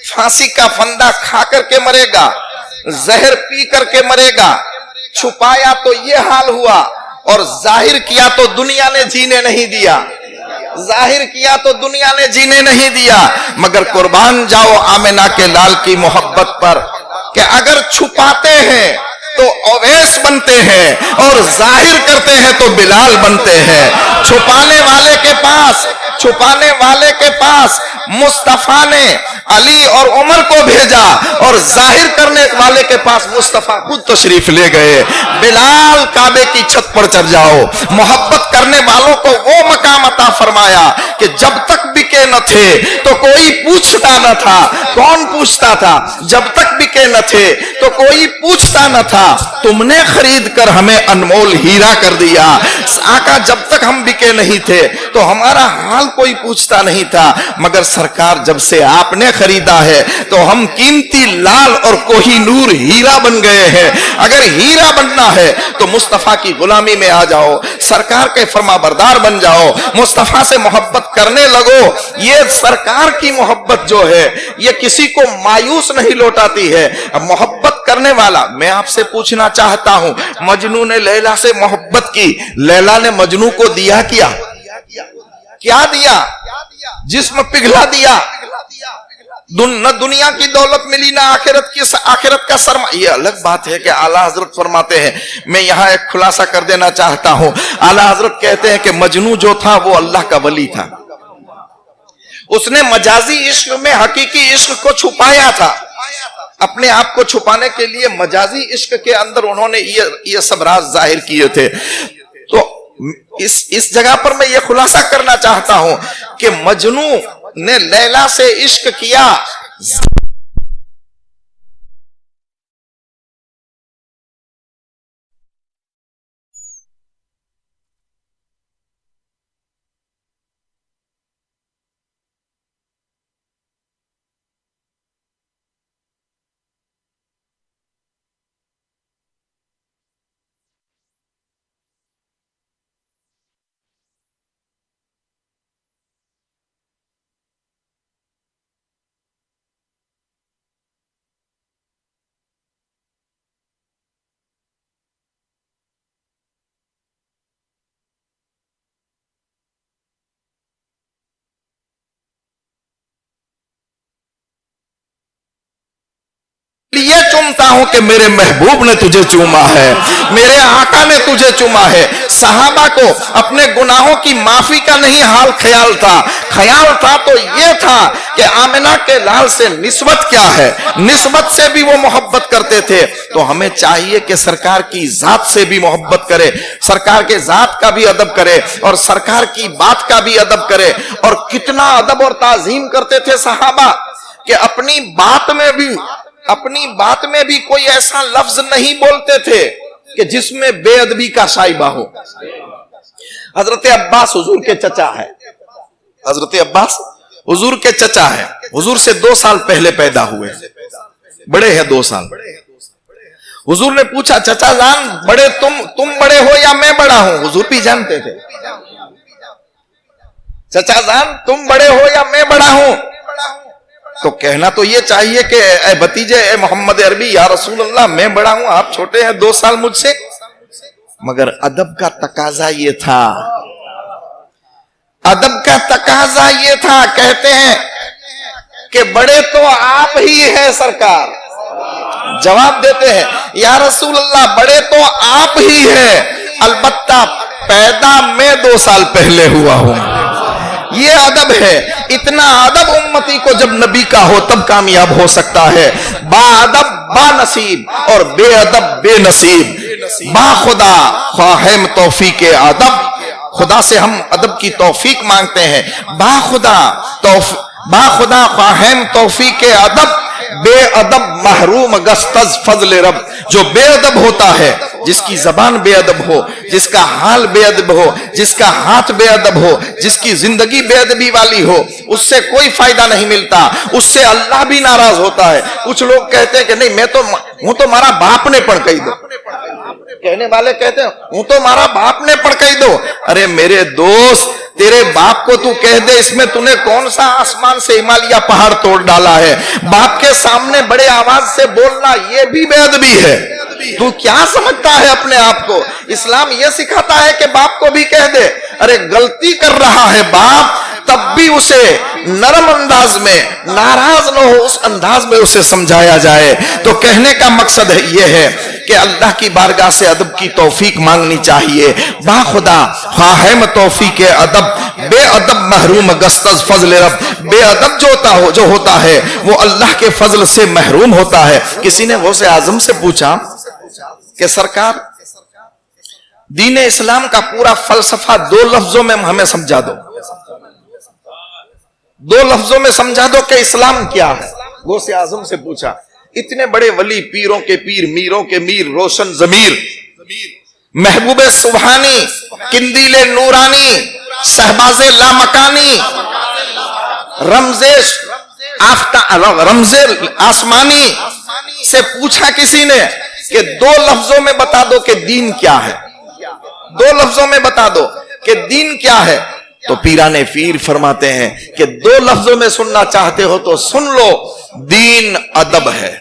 پھانسی کا پھندا کھا کر کے مرے گا, زہر پی کر کے مرے گا. چھپایا تو یہ حال ہوا, اور ظاہر کیا تو دنیا نے جینے نہیں دیا, ظاہر کیا تو دنیا نے جینے نہیں دیا. مگر قربان جاؤ آمنہ کے لال کی محبت پر کہ اگر چھپاتے ہیں تو اویس بنتے ہیں, اور ظاہر کرتے ہیں تو بلال بنتے ہیں. چھپانے والے کے پاس مصطفیٰ نے علی اور عمر کو بھیجا, اور ظاہر کرنے والے کے پاس مصطفیٰ خود تشریف لے گئے. بلال کعبے کی چھت پر چڑھ جاؤ. محبت کرنے والوں کو وہ مقام عطا فرمایا کہ جب تک بکے نہ تھے تو کوئی پوچھتا نہ تھا. کون پوچھتا تھا؟ جب تک بکے نہ تھے تو کوئی پوچھتا نہ تھا. تم نے خرید کر ہمیں انمول ہیرا کر دیا. آقا جب تک ہم بکے نہیں تھے تو ہمارا حال کوئی پوچھتا نہیں تھا, مگر سرکار جب سے آپ نے خریدا ہے تو ہم قیمتی لال اور کوہی نور ہیرا بن گئے ہیں. اگر ہیرا بننا ہے تو مصطفیٰ کی غلامی میں آ جاؤ, سرکار کے فرما بردار بن جاؤ, مصطفیٰ سے محبت کرنے لگو. یہ سرکار کی محبت جو ہے یہ کسی کو مایوس نہیں لوٹاتی ہے. اب محبت کرنے والا, میں آپ سے پوچھنا چاہتا ہوں, مجنو نے لیلا سے محبت کی, لیلا نے مجنو کو دیا کیا دیا؟ جسم پگھلا دیا. نہ دنیا کی دولت ملی نہ آخرت کا سرمایہ. یہ الگ بات ہے کہ اعلیٰ حضرت فرماتے ہیں, میں یہاں ایک خلاصہ کر دینا چاہتا ہوں. اعلیٰ حضرت کہتے ہیں کہ مجنو جو تھا وہ اللہ کا ولی تھا. اس نے مجازی عشق میں حقیقی عشق کو چھپایا تھا. اپنے آپ کو چھپانے کے لیے مجازی عشق کے اندر انہوں نے یہ سب راز ظاہر کیے تھے. تو اس جگہ پر میں یہ خلاصہ کرنا چاہتا ہوں کہ مجنو نے لیلا سے عشق کیا. یہ چومتا ہوں کہ میرے محبوب نے تجھے چوما ہے, میرے آقا نے تجھے چوما ہے. صحابہ کو اپنے گناہوں کی معافی کا نہیں حال خیال تھا تو یہ تھا کہ آمنہ کے لال سے نسبت کیا ہے, نسبت سے بھی وہ محبت کرتے تھے. تو ہمیں چاہیے کہ سرکار کی ذات سے بھی محبت کرے, سرکار کے ذات کا بھی ادب کرے, اور سرکار کی بات کا بھی ادب کرے. اور کتنا ادب اور تعظیم کرتے تھے صحابہ کہ اپنی بات میں بھی کوئی ایسا لفظ نہیں بولتے تھے کہ جس میں بے ادبی کا شائبہ ہو. حضرت عباس حضور کے چچا ہے, حضرت عباس حضور کے چچا ہے, حضور سے 2 سال پہلے پیدا ہوئے, بڑے ہیں 2 سال. حضور نے پوچھا چچا جان بڑے تم بڑے ہو یا میں بڑا ہوں؟ حضور بھی جانتے تھے. چچا جان تم بڑے ہو یا میں بڑا ہوں؟ تو کہنا تو یہ چاہیے کہ اے بھتیجے اے محمد عربی یا رسول اللہ میں بڑا ہوں, آپ چھوٹے ہیں 2 سال مجھ سے. مگر ادب کا تقاضا یہ تھا, ادب کا تقاضا یہ تھا. کہتے ہیں کہ بڑے تو آپ ہی ہیں سرکار. جواب دیتے ہیں یا رسول اللہ بڑے تو آپ ہی ہیں, البتہ پیدا میں 2 سال پہلے ہوا ہوں. یہ ادب ہے. اتنا ادب امتی کو جب نبی کا ہو تب کامیاب ہو سکتا ہے. با ادب با نصیب اور بے ادب بے نصیب. با خدا خواہم توفیق ادب. خدا سے ہم ادب کی توفیق مانگتے ہیں. با خدا خواہم توفیق ادب. بے ادب محروم گستز فضل رب. جو بے ادب ہوتا ہے، جس کی زبان بے ادب ہو، جس کا حال بے ادب ہو، جس کا ہاتھ بے ادب ہو، جس کی زندگی بے ادبی والی ہو، اس سے کوئی فائدہ نہیں ملتا. اس سے اللہ بھی ناراض ہوتا ہے. کچھ لوگ کہتے ہیں کہ نہیں ہوں تو مارا باپ نے پڑھ کہی دو. کہنے والے کہتے ہیں ہوں تو مارا باپ نے پڑھ کہی دو. ارے میرے دوست، تیرے باپ کو تو کہہ دے، اس میں تو نے کون سا آسمان سے ہمالیہ پہاڑ توڑ ڈالا ہے؟ باپ کے سامنے بڑے آواز سے بولنا یہ بھی بے ادبی ہے. تو کیا سمجھتا ہے اپنے آپ کو؟ اسلام یہ سکھاتا ہے کہ باپ کو بھی کہہ دے. ارے غلطی کر رہا ہے باپ، تب بھی اسے نرم انداز میں، ناراض نہ ہو اس انداز میں اسے سمجھایا جائے. تو کہنے کا مقصد یہ ہے کہ اللہ کی بارگاہ سے ادب کی توفیق مانگنی چاہیے. با خدا خواہم توفیق ادب. بے ادب محروم گستز فضل رب. بے ادب جو ہوتا ہے وہ اللہ کے فضل سے محروم ہوتا ہے. کسی نے غوث اعظم سے پوچھا کہ سرکار، دین اسلام کا پورا فلسفہ 2 لفظوں میں ہمیں سمجھا دو. 2 لفظوں میں سمجھا دو کہ اسلام کیا ہے. غوث اعظم سے پوچھا. اتنے بڑے ولی، پیروں کے پیر، میروں کے میر، روشن ضمیر، محبوب سبحانی، قندیل نورانی، شہباز لامکانی، رمز آسمانی سے پوچھا کسی نے کہ 2 لفظوں میں بتا دو کہ دین کیا ہے. 2 لفظوں میں بتا دو کہ دین کیا ہے. تو پیران پیر فرماتے ہیں کہ 2 لفظوں میں سننا چاہتے ہو تو سن لو، دین ادب ہے.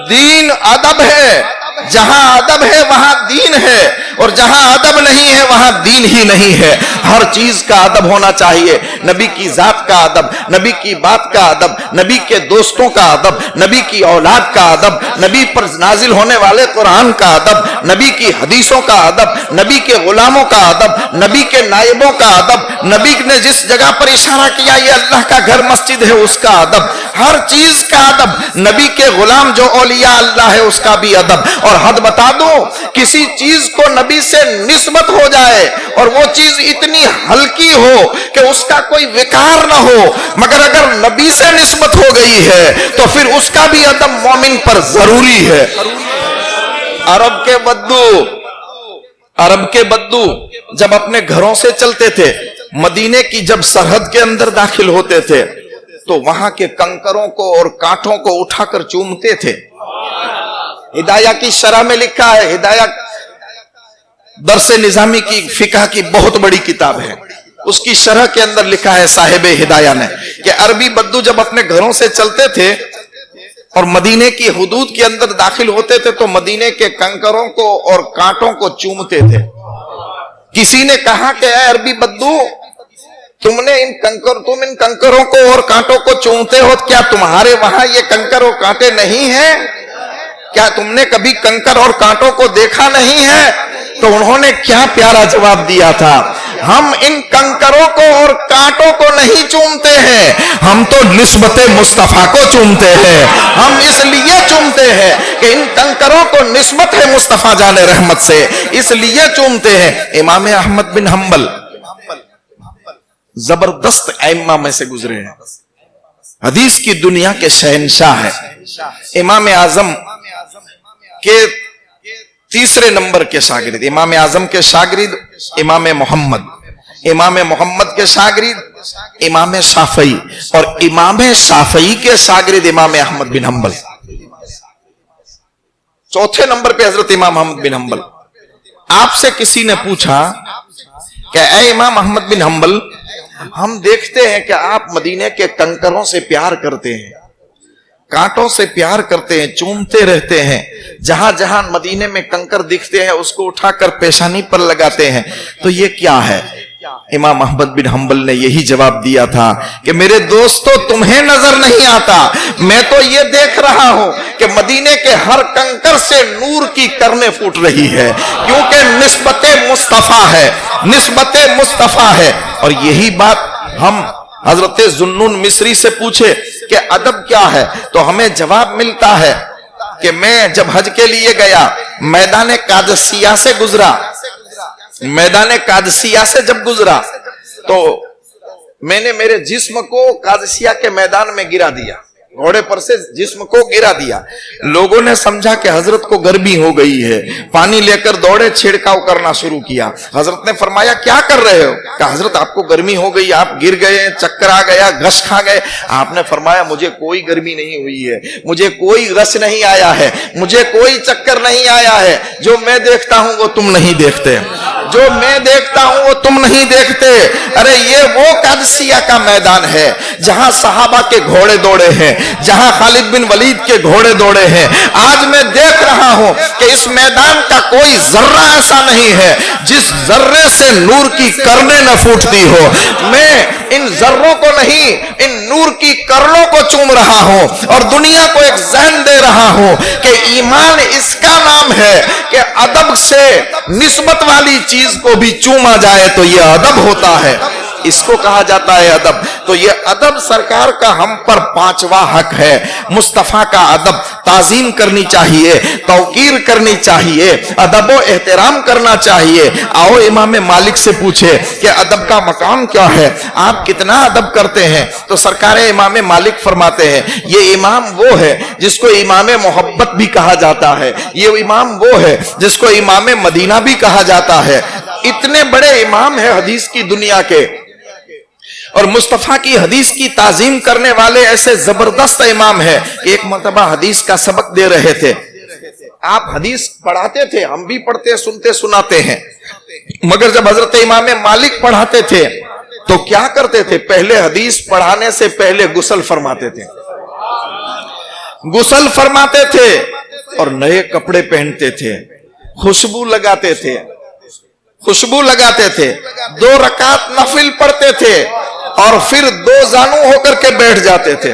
دین ادب ہے. جہاں ادب ہے وہاں دین ہے، اور جہاں ادب نہیں ہے وہاں دین ہی نہیں ہے. ہر چیز کا ادب ہونا چاہیے. نبی کی ذات کا ادب، نبی کی بات کا ادب، نبی کے دوستوں کا ادب، نبی کی اولاد کا ادب، نبی پر نازل ہونے والے قرآن کا ادب، نبی کی حدیثوں کا ادب، نبی کے غلاموں کا ادب، نبی کے نائبوں کا ادب، نبی نے جس جگہ پر اشارہ کیا یہ اللہ کا گھر مسجد ہے اس کا ادب. ہر چیز کا ادب. نبی کے غلام جو اولیاء اللہ ہے اس کا بھی ادب. اور حد بتا دو، کسی چیز کو نبی سے نسبت ہو جائے اور وہ چیز اتنی ہلکی ہو کہ اس کا کوئی وقار نہ ہو، مگر اگر نبی سے نسبت ہو گئی ہے تو پھر اس کا بھی ادب مومن پر ضروری ہے. عرب کے بدو جب اپنے گھروں سے چلتے تھے، مدینے کی جب سرحد کے اندر داخل ہوتے تھے تو وہاں کے کنکروں کو اور کانٹوں کو اٹھا کر چومتے تھے. ہدایہ کی شرح میں لکھا ہے، ہدایہ درس نظامی کی فقہ کی بہت بڑی کتاب ہے، اس کی شرح کے اندر لکھا ہے صاحب ہدایہ نے کہ عربی بدو جب اپنے گھروں سے چلتے تھے اور مدینے کی حدود کے اندر داخل ہوتے تھے تو مدینے کے کنکروں کو اور کانٹوں کو چومتے تھے. کسی نے کہا کہ اے عربی بدو، تم ان کنکروں کو اور کانٹوں کو چومتے ہو، کیا تمہارے وہاں یہ کنکر اور کانٹے نہیں ہیں؟ کیا تم نے کبھی کنکر اور کانٹوں کو دیکھا نہیں ہے؟ تو انہوں نے کیا پیارا جواب دیا تھا، ہم ان کنکروں کو اور کانٹوں کو نہیں چومتے ہیں، ہم تو نسبت مصطفیٰ کو چومتے ہیں. ہم اس لیے چومتے ہیں کہ ان کنکروں کو نسبت ہے مصطفیٰ جان رحمت سے، اس لیے چومتے ہیں. امام احمد بن حنبل زبردست ائمہ میں سے گزرے ہیں، حدیث کی دنیا کے شہنشاہ ہیں. امام اعظم کے 3 نمبر کے شاگرد، امام اعظم کے شاگرد امام محمد، امام محمد کے شاگرد امام شافعی، اور امام شافعی کے شاگرد امام احمد بن حنبل. 4 نمبر پہ حضرت امام احمد بن حنبل. آپ سے کسی نے پوچھا کہ اے امام احمد بن حنبل، ہم دیکھتے ہیں کہ آپ مدینے کے کنکروں سے پیار کرتے ہیں، کانٹوں سے پیار کرتے ہیں، چومتے رہتے ہیں، جہاں جہاں مدینے میں کنکر دکھتے ہیں اس کو اٹھا کر پیشانی پر لگاتے ہیں، تو یہ کیا ہے؟ امام احمد بن حنبل نے یہی جواب دیا تھا کہ میرے دوستو، تمہیں نظر نہیں آتا، میں تو یہ دیکھ رہا ہوں کہ کہ مدینے کے ہر کنکر سے نور کی کرنیں پھوٹ رہی ہے، کیونکہ نسبت مصطفیٰ ہے، نسبت مصطفیٰ ہے۔ اور یہی بات ہم حضرت ذوالنون مصری سے پوچھے کہ ادب کیا ہے، تو ہمیں جواب ملتا ہے کہ میں جب حج کے لیے گیا، میدان قادسیہ سے گزرا، میدان قادسیہ سے جب گزرا تو میں نے میرے جسم کو قادسیہ کے میدان میں گرا دیا، گھوڑے پر سے جسم کو گرا دیا۔ لوگوں نے سمجھا کہ حضرت کو گرمی ہو گئی ہے، پانی لے کر دوڑے، چھڑکاؤ کرنا شروع کیا۔ حضرت نے فرمایا کیا کر رہے ہو؟ کہ حضرت آپ کو گرمی ہو گئی، آپ گر گئے، چکر آ گیا، غش کھا گئے۔ آپ نے فرمایا مجھے کوئی گرمی نہیں ہوئی ہے، مجھے کوئی غش نہیں آیا ہے، مجھے کوئی چکر نہیں آیا ہے، جو میں دیکھتا ہوں وہ تم نہیں دیکھتے، جو میں دیکھتا ہوں وہ تم نہیں دیکھتے۔ ارے یہ وہ قادسیہ کا میدان ہے جہاں صحابہ کے گھوڑے دوڑے ہیں، جہاں خالد بن ولید کے گھوڑے دوڑے ہیں۔ آج میں دیکھ رہا ہوں کہ اس میدان کا کوئی ذرہ ایسا نہیں ہے جس ذرے سے نور کی کرنیں نہ پھوٹتی ہو۔ میں ان ذروں کو نہیں، ان نور کی کرنوں کو چوم رہا ہوں اور دنیا کو ایک ذہن دے رہا ہوں کہ ایمان اس کا نام ہے کہ ادب سے نسبت والی چیز کو بھی چوما جائے تو یہ ادب ہوتا ہے، اس کو کہا جاتا ہے ادب۔ تو یہ ادب سرکار کا ہم پر پانچواں حق ہے۔ مصطفیٰ کا ادب تعظیم کرنی چاہیے، توقیر کرنی چاہیے، ادب و احترام کرنا چاہیے۔ آؤ امام مالک سے پوچھے کہ ادب کا مقام کیا ہے، آپ کتنا ادب کرتے ہیں؟ تو سرکار امام مالک فرماتے ہیں یہ امام وہ ہے جس کو امام محبت بھی کہا جاتا ہے، یہ امام وہ ہے جس کو امام مدینہ بھی کہا جاتا ہے۔ اتنے بڑے امام ہیں حدیث کی دنیا کے، اور مصطفیٰ کی حدیث کی تعظیم کرنے والے ایسے زبردست امام ہیں۔ ایک مرتبہ حدیث کا سبق دے رہے تھے، آپ حدیث پڑھاتے تھے، ہم بھی پڑھتے سنتے سناتے ہیں، مگر جب حضرت امام مالک پڑھاتے تھے تو کیا کرتے تھے؟ پہلے حدیث پڑھانے سے پہلے غسل فرماتے تھے، غسل فرماتے تھے اور نئے کپڑے پہنتے تھے، خوشبو لگاتے تھے، خوشبو لگاتے تھے، 2 رکعت نفل پڑھتے تھے اور پھر 2 زانو ہو کر کے بیٹھ جاتے تھے،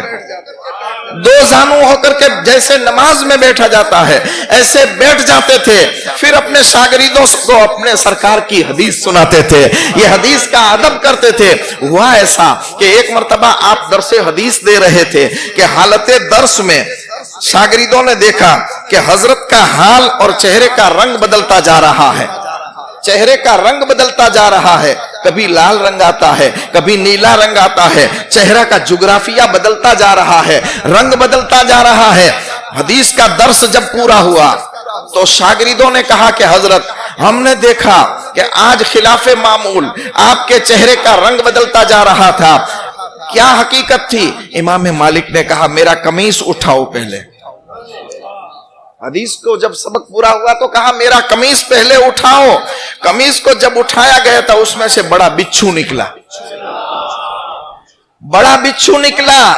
2 زانو ہو کر کے جیسے نماز میں بیٹھا جاتا ہے ایسے بیٹھ جاتے تھے، پھر اپنے شاگردوں کو اپنے سرکار کی حدیث سناتے تھے، یہ حدیث کا ادب کرتے تھے۔ ہوا ایسا کہ ایک مرتبہ آپ درس حدیث دے رہے تھے کہ حالت درس میں شاگردوں نے دیکھا کہ حضرت کا حال اور چہرے کا رنگ بدلتا جا رہا ہے، چہرے کا رنگ بدلتا جا رہا ہے، کبھی لال رنگ آتا ہے، کبھی نیلا رنگ آتا ہے، چہرہ کا جغرافیہ بدلتا جا رہا ہے، رنگ بدلتا جا رہا ہے۔ حدیث کا درس جب پورا ہوا تو شاگردوں نے کہا کہ حضرت ہم نے دیکھا کہ آج خلاف معمول آپ کے چہرے کا رنگ بدلتا جا رہا تھا، کیا حقیقت تھی؟ امام مالک نے کہا میرا قمیص اٹھاؤ پہلے۔ حدیث کو جب سبق پورا ہوا تو کہا میرا قمیص پہلے اٹھاؤ۔ قمیص کو جب اٹھایا گیا تھا اس میں سے بڑا بچھو نکلا، بڑا بچھو نکلا۔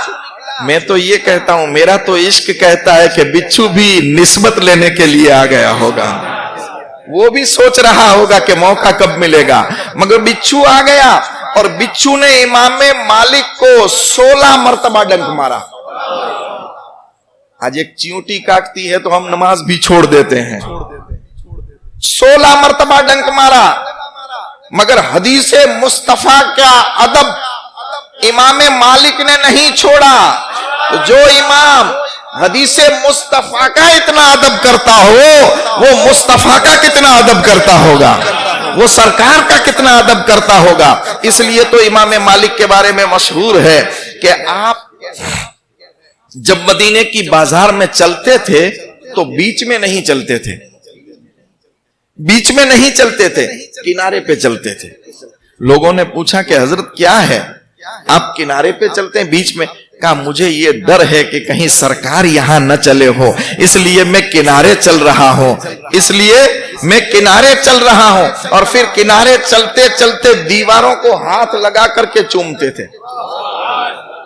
میں تو یہ کہتا ہوں میرا تو عشق کہتا ہے کہ بچھو بھی نسبت لینے کے لیے آ گیا ہوگا، وہ بھی سوچ رہا ہوگا کہ موقع کب ملے گا، مگر بچھو آ گیا اور بچھو نے امام مالک کو 16 مرتبہ ڈنک مارا۔ آج ایک چیونٹی کاٹتی ہے تو ہم نماز بھی چھوڑ دیتے ہیں، 16 مرتبہ ڈنک مارا، مگر حدیث مصطفیٰ کا ادب امام مالک نے نہیں چھوڑا۔ جو امام حدیث مصطفیٰ کا اتنا ادب کرتا ہو وہ مصطفیٰ کا کتنا ادب کرتا ہوگا، وہ سرکار کا کتنا ادب کرتا ہوگا۔ اس لیے تو امام مالک کے بارے میں مشہور ہے کہ آپ جب مدینے کی بازار میں چلتے تھے تو بیچ میں نہیں چلتے تھے، بیچ میں نہیں چلتے تھے، کنارے پہ چلتے تھے۔ لوگوں نے پوچھا کہ حضرت کیا ہے آپ کنارے پہ چلتے ہیں بیچ میں؟ کہا مجھے یہ ڈر ہے کہ کہیں سرکار یہاں نہ چلے ہو، اس لیے میں کنارے چل رہا ہوں، اس لیے میں کنارے چل رہا ہوں۔ اور پھر کنارے چلتے چلتے دیواروں کو ہاتھ لگا کر کے چومتے تھے،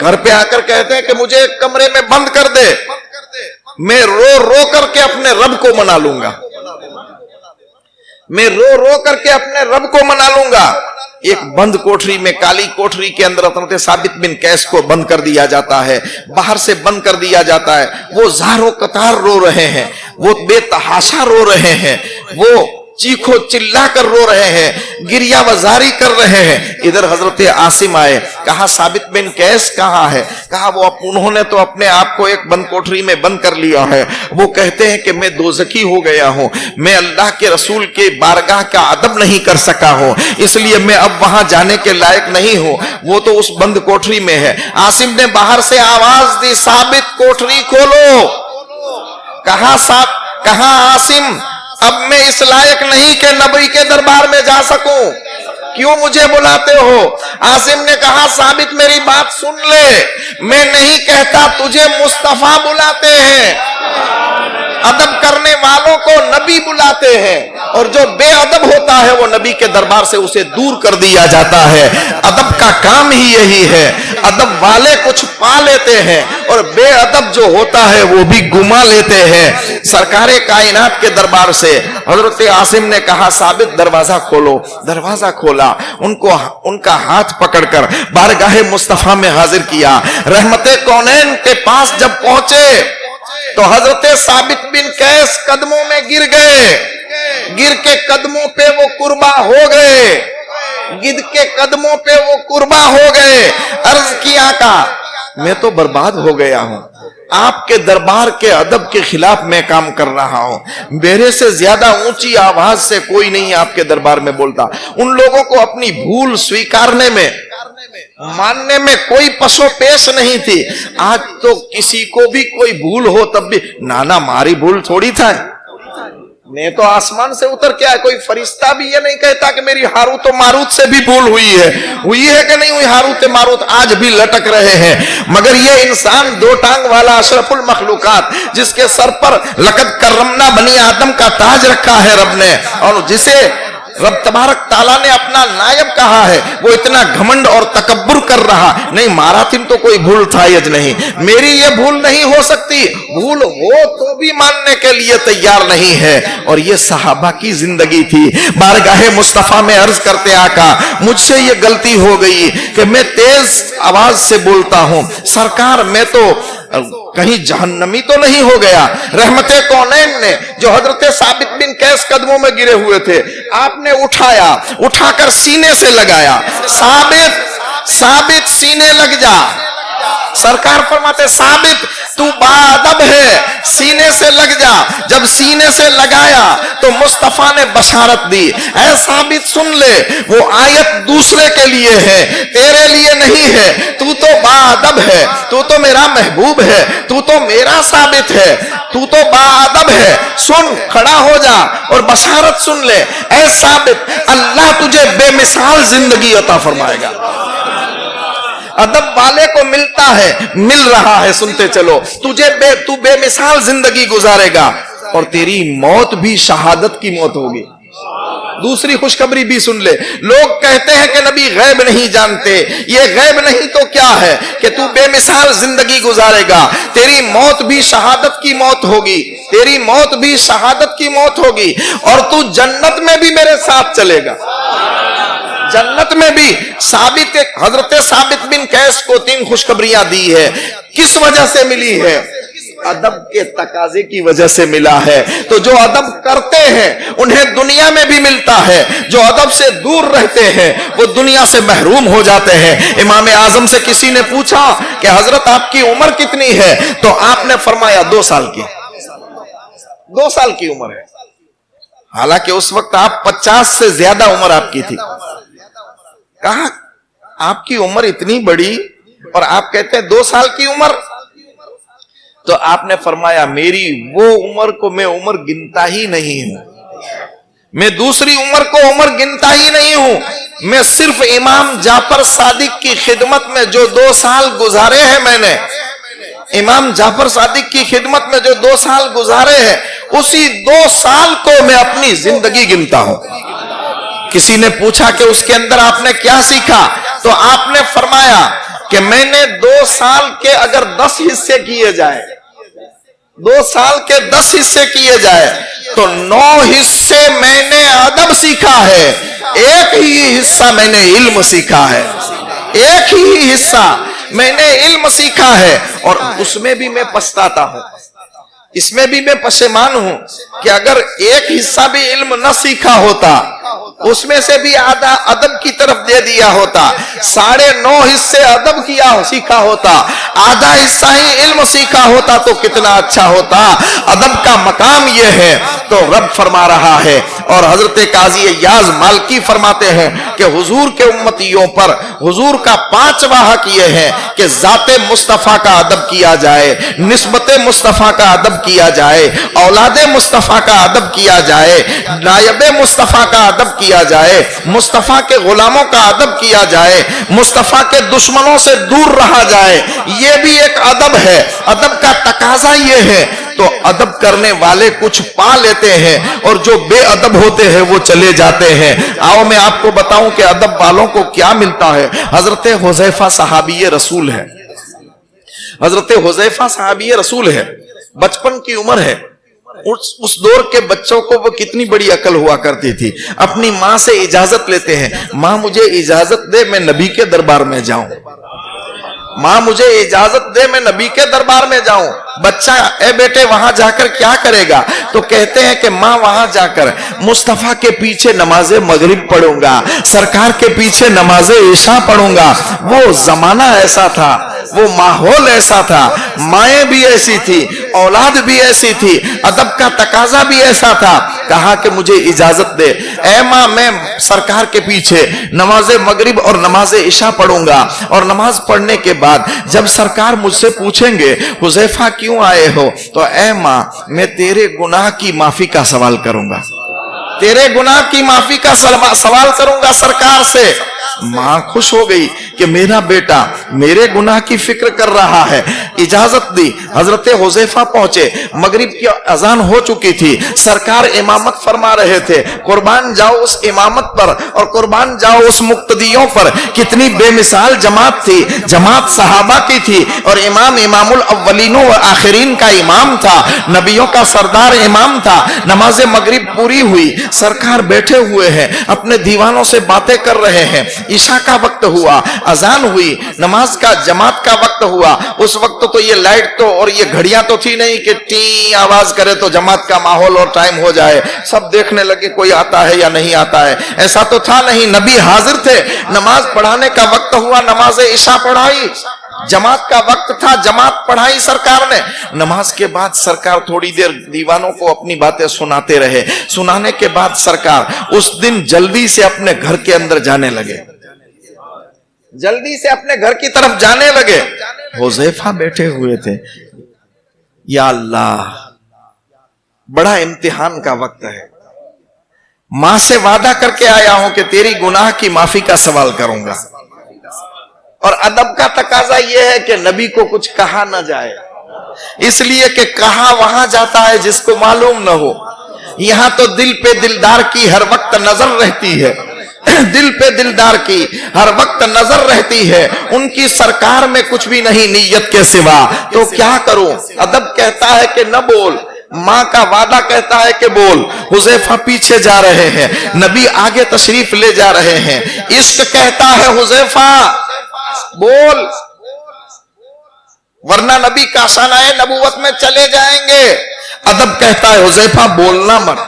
گھر پہ آ کر کہتے ہیں کہ مجھے ایک کمرے میں بند کر دے، میں رو رو کر کے اپنے رب کو منا لوں گا، میں رو رو کر کے اپنے رب کو منا لوں گا۔ ایک بند کوٹری میں، کالی کوٹری کے اندر حضرت ثابت بن قیس کو بند کر دیا جاتا ہے، باہر سے بند کر دیا جاتا ہے، وہ زار و قطار رو رہے ہیں، وہ بے تحاشا رو رہے ہیں، وہ چیخو چلا کر رو رہے ہیں، گریہ وزاری کر رہے ہیں۔ ادھر حضرت عاصم آئے، کہا ثابت بن قیس کہاں ہے؟ کہا وہ انہوں نے تو اپنے آپ کو ایک بند کوٹری میں بند کر لیا ہے، وہ کہتے ہیں کہ میں دوزخی ہو گیا ہوں، میں اللہ کے رسول کے بارگاہ کا ادب نہیں کر سکا ہوں، اس لیے میں اب وہاں جانے کے لائق نہیں ہوں، وہ تو اس بند کوٹری میں ہے۔ عاصم نے باہر سے آواز دی، ثابت کوٹری کھولو۔ کہا عاصم اب میں اس لائق نہیں کہ نبی کے دربار میں جا سکوں، کیوں مجھے بلاتے ہو؟ عاصم نے کہا ثابت میری بات سن لے، میں نہیں کہتا تجھے مصطفیٰ بلاتے ہیں، ادب کرنے والوں کو نبی بلاتے ہیں، اور جو بے ادب ہوتا ہے وہ نبی کے دربار سے اسے دور کر دیا جاتا ہے۔ ادب کا کام ہی یہی ہے، ادب والے کچھ پا لیتے ہیں اور بے ادب جو ہوتا ہے وہ بھی گما لیتے ہیں۔ سرکار کائنات کے دربار سے حضرت عاصم نے کہا ثابت دروازہ کھولو، دروازہ کھولا، ان کا ہاتھ پکڑ کر بارگاہ مصطفیٰ میں حاضر کیا۔ رحمت کونین کے پاس جب پہنچے تو حضرت ثابت بن قیس قدموں میں گر گئے، گر کے قدموں پہ وہ قربا ہو گئے، گر کے قدموں پہ وہ قربا ہو گئے۔ عرض کیا آقا میں تو برباد ہو گیا ہوں، آپ کے دربار کے ادب کے خلاف میں کام کر رہا ہوں، میرے سے زیادہ اونچی آواز سے کوئی نہیں آپ کے دربار میں بولتا۔ ان لوگوں کو اپنی بھول سویکارنے میں، ماننے میں کوئی پسو پیش نہیں تھی۔ آج تو کسی کو بھی کوئی بھول ہو تب بھی نانا ہماری بھول تھوڑی تھا، میں تو آسمان سے اتر کے آیا، کوئی فرشتہ بھی یہ نہیں کہتا کہ میری ہاروت و ماروت سے بھی بھول ہوئی ہے کہ نہیں ہوئی؟ ہاروت ماروت آج بھی لٹک رہے ہیں، مگر یہ انسان دو ٹانگ والا اشرف المخلوقات جس کے سر پر لقد کرمنا بنی آدم کا تاج رکھا ہے رب نے، اور جسے رب تبارک تعالیٰ نے اپنا نائب کہا ہے، وہ اتنا گھمنڈ اور تکبر کر رہا نہیں، ماراتم تو کوئی بھول تھا نہیں، میری یہ بھول نہیں ہو سکتی، بھول ہو تو بھی ماننے کے لیے تیار نہیں ہے۔ اور یہ صحابہ کی زندگی تھی۔ بارگاہ مصطفیٰ میں عرض کرتے آقا مجھ سے یہ غلطی ہو گئی کہ میں تیز آواز سے بولتا ہوں، سرکار میں تو کہیں جہنمی تو نہیں ہو گیا؟ رحمت کونین نے جو حضرت ثابت بن قیس قدموں میں گرے ہوئے تھے، آپ نے اٹھایا، اٹھا کر سینے سے لگایا، ثابت سینے لگ جا۔ سرکار فرماتے ثابت تو باادب ہے، سینے سے لگ جا۔ جب سینے سے لگایا تو مصطفیٰ نے بشارت دی، اے ثابت سن لے، وہ آیت دوسرے کے لیے ہے، تیرے لیے نہیں ہے، تو تو باادب ہے، تو تو میرا محبوب ہے، تو تو میرا ثابت ہے، تو تو باادب ہے، سن کھڑا ہو جا اور بشارت سن لے، اے ثابت اللہ تجھے بے مثال زندگی عطا فرمائے گا۔ ادب والے کو ملتا ہے، مل رہا ہے، سنتے چلو، تو بے مثال زندگی گزارے گا اور تیری موت بھی شہادت کی موت ہوگی۔ دوسری خوشخبری بھی سن لے، لوگ کہتے ہیں کہ نبی غیب نہیں جانتے، یہ غیب نہیں تو کیا ہے کہ تو بے مثال زندگی گزارے گا، تیری موت بھی شہادت کی موت ہوگی، تیری موت بھی شہادت کی موت ہوگی، اور تو جنت میں بھی میرے ساتھ چلے گا، جنت میں بھی۔ حضرت ثابت بن قیس کو 3 خوشخبریاں دی ہے، کس وجہ سے ملی ہے؟ ادب کے تقاضے کی وجہ سے ملا ہے۔ تو جو ادب کرتے ہیں انہیں دنیا میں بھی ملتا ہے، جو ادب سے دور رہتے ہیں وہ دنیا سے محروم ہو جاتے ہیں۔ امام اعظم سے کسی نے پوچھا کہ حضرت آپ کی عمر کتنی ہے؟ تو آپ نے فرمایا 2 سال کی، 2 سال کی عمر ہے، حالانکہ اس وقت آپ 50 سے زیادہ عمر آپ کی تھی۔ کہا آپ کی عمر اتنی بڑی اور آپ کہتے ہیں 2 سال کی عمر؟ تو آپ نے فرمایا میری وہ عمر کو میں عمر گنتا ہی نہیں ہوں، میں دوسری عمر کو عمر گنتا ہی نہیں ہوں، میں صرف امام جعفر صادق کی خدمت میں جو 2 سال گزارے ہیں، میں نے امام جعفر صادق کی خدمت میں جو 2 سال گزارے ہیں، اسی 2 سال کو میں اپنی زندگی گنتا ہوں۔ کسی نے پوچھا کہ اس کے اندر آپ نے کیا سیکھا؟ تو آپ نے فرمایا کہ میں نے 2 سال کے اگر 10 حصے کیے جائے، 2 سال کے 10 حصے کیے جائے تو 9 حصے میں نے ادب سیکھا ہے، 1 ہی حصہ میں نے علم سیکھا ہے، 1 ہی حصہ میں نے علم سیکھا ہے، اور اس میں بھی میں پچھتاتا ہوں، اس میں بھی میں پشیمان ہوں کہ اگر 1 حصہ بھی علم نہ سیکھا ہوتا، اس میں سے بھی آدھا ادب کی طرف دے دیا ہوتا، 9.5 حصے ادب سیکھا ہوتا، آدھا حصہ ہی علم سیکھا ہوتا تو کتنا اچھا ہوتا۔ ادب کا مقام یہ ہے تو رب فرما رہا ہے، اور حضرت قاضی ایاز مالکی فرماتے ہیں کہ حضور کے امتیوں پر حضور کا 5واں حق یہ ہے کہ ذات مصطفیٰ کا ادب کیا جائے، نسبت مصطفیٰ کا ادب کیا جائے، اولاد مصطفیٰ کا ادب کیا جائے، نائب مصطفیٰ کا ادب کیا جائے، مصطفیٰ کے غلاموں کا ادب کیا جائے، مصطفیٰ کے دشمنوں سے دور رہا جائے، یہ بھی ایک ادب ہے، ادب کا تقاضا یہ ہے۔ تو ادب کرنے والے کچھ پا لیتے ہیں اور جو بے ادب ہوتے ہیں وہ چلے جاتے ہیں۔ آؤ میں آپ کو بتاؤں کہ ادب والوں کو کیا ملتا ہے۔ حضرت حذیفہ صحابی رسول ہے، حضرت حذیفہ صحابی رسول ہے، بچپن کی عمر ہے، اس دور کے بچوں کو وہ کتنی بڑی عقل ہوا کرتی تھی، اپنی ماں سے اجازت لیتے ہیں، ماں مجھے اجازت دے میں نبی کے دربار میں جاؤں، ماں مجھے اجازت دے میں نبی کے دربار میں جاؤں۔ بچہ اے بیٹے وہاں جا کر کیا کرے گا؟ تو کہتے ہیں کہ ماں وہاں جا کر مصطفیٰ کے پیچھے نماز مغرب پڑھوں گا، سرکار کے پیچھے نماز عشاء پڑھوں گا۔ وہ زمانہ ایسا تھا، وہ ماحول ایسا تھا، مائیں بھی ایسی تھی، اولاد بھی ایسی تھی، ادب کا تقاضا بھی ایسا تھا۔ کہا کہ مجھے اجازت دے، اے ماں میں سرکار کے پیچھے نماز مغرب اور نماز عشاء پڑھوں گا، اور نماز پڑھنے کے بعد جب سرکار مجھ سے پوچھیں گے حذیفہ کیوں آئے ہو، تو اے ماں میں تیرے گناہ کی معافی کا سوال کروں گا، تیرے گناہ کی معافی کا سوال کروں گا سرکار سے۔ ماں خوش ہو گئی کہ میرا بیٹا میرے گناہ کی فکر کر رہا ہے، اجازت دی۔ حضرت حذیفہ پہنچے، مغرب کی اذان ہو چکی تھی، سرکار امامت فرما رہے تھے، قربان جاؤ اس امامت پر اور قربان جاؤ اس مقتدیوں پر۔ کتنی بے مثال جماعت تھی، جماعت صحابہ کی تھی، اور امام الاولین و آخرین کا امام تھا، نبیوں کا سردار امام تھا۔ نماز مغرب پوری ہوئی، سرکار بیٹھے ہوئے ہیں، اپنے دیوانوں سے باتیں کر رہے ہیں، عشاء کا وقت ہوا، اذان ہوئی، نماز کا جماعت کا وقت ہوا۔ اس وقت تو یہ لائٹ تو اور یہ گھڑیاں تو تھی نہیں کہ ٹی آواز کرے تو جماعت کا ماحول اور ٹائم ہو جائے، سب دیکھنے لگے کوئی آتا ہے یا نہیں آتا ہے، ایسا تو تھا نہیں۔ نبی حاضر تھے، نماز پڑھانے کا وقت ہوا، نماز عشاء پڑھائی، جماعت کا وقت تھا، جماعت پڑھائی سرکار نے۔ نماز کے بعد سرکار تھوڑی دیر دیوانوں کو اپنی باتیں سناتے رہے، سنانے کے بعد سرکار اس دن جلدی سے اپنے گھر کے اندر جانے لگے، جلدی سے اپنے گھر کی طرف جانے لگے۔ حذیفہ بیٹھے ہوئے تھے، یا اللہ بڑا امتحان کا وقت ہے، ماں سے وعدہ کر کے آیا ہوں کہ تیری گناہ کی معافی کا سوال کروں گا، اور ادب کا تقاضا یہ ہے کہ نبی کو کچھ کہا نہ جائے، اس لیے کہ کہا وہاں جاتا ہے جس کو معلوم نہ ہو۔ یہاں تو دل پہ دلدار کی ہر وقت نظر رہتی ہے، دل پہ دلدار کی ہر وقت نظر رہتی ہے، ان کی سرکار میں کچھ بھی نہیں نیت کے سوا، تو کیا کروں؟ ادب کہتا ہے کہ نہ بول، ماں کا وعدہ کہتا ہے کہ بول۔ حذیفہ پیچھے جا رہے ہیں، نبی آگے تشریف لے جا رہے ہیں، عشق کہتا ہے حذیفہ بول، ورنہ نبی کاشانۂ نبوت میں چلے جائیں گے۔ ادب کہتا ہے حذیفہ بولنا مت،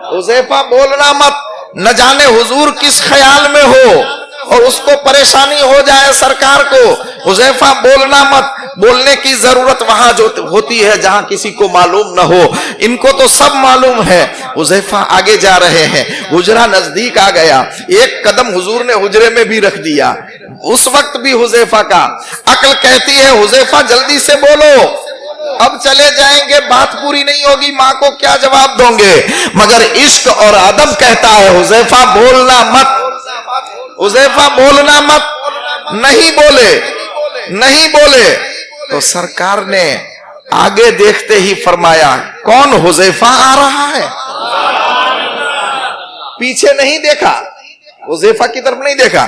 حذیفہ بولنا مت، نہ جانے حضور کس خیال میں ہو اور اس کو پریشانی ہو جائے سرکار کو۔ حذیفہ بولنا مت، بولنے کی ضرورت وہاں جو ہوتی ہے جہاں کسی کو معلوم نہ ہو، ان کو تو سب معلوم ہے۔ حذیفہ آگے جا رہے ہیں، حجرہ نزدیک آ گیا، ایک قدم حضور نے حجرے میں بھی رکھ دیا۔ اس وقت بھی حذیفہ کا عقل کہتی ہے حذیفہ جلدی سے بولو، اب چلے جائیں گے بات پوری نہیں ہوگی، ماں کو کیا جواب دوں گے؟ مگر عشق اور ادب کہتا ہے حذیفہ بولنا مت، حذیفہ بولنا مت۔ نہیں بولے، نہیں بولے تو سرکار نے آگے دیکھتے ہی فرمایا کون حذیفہ آ رہا ہے؟ پیچھے نہیں دیکھا، حذیفہ کی طرف نہیں دیکھا،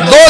2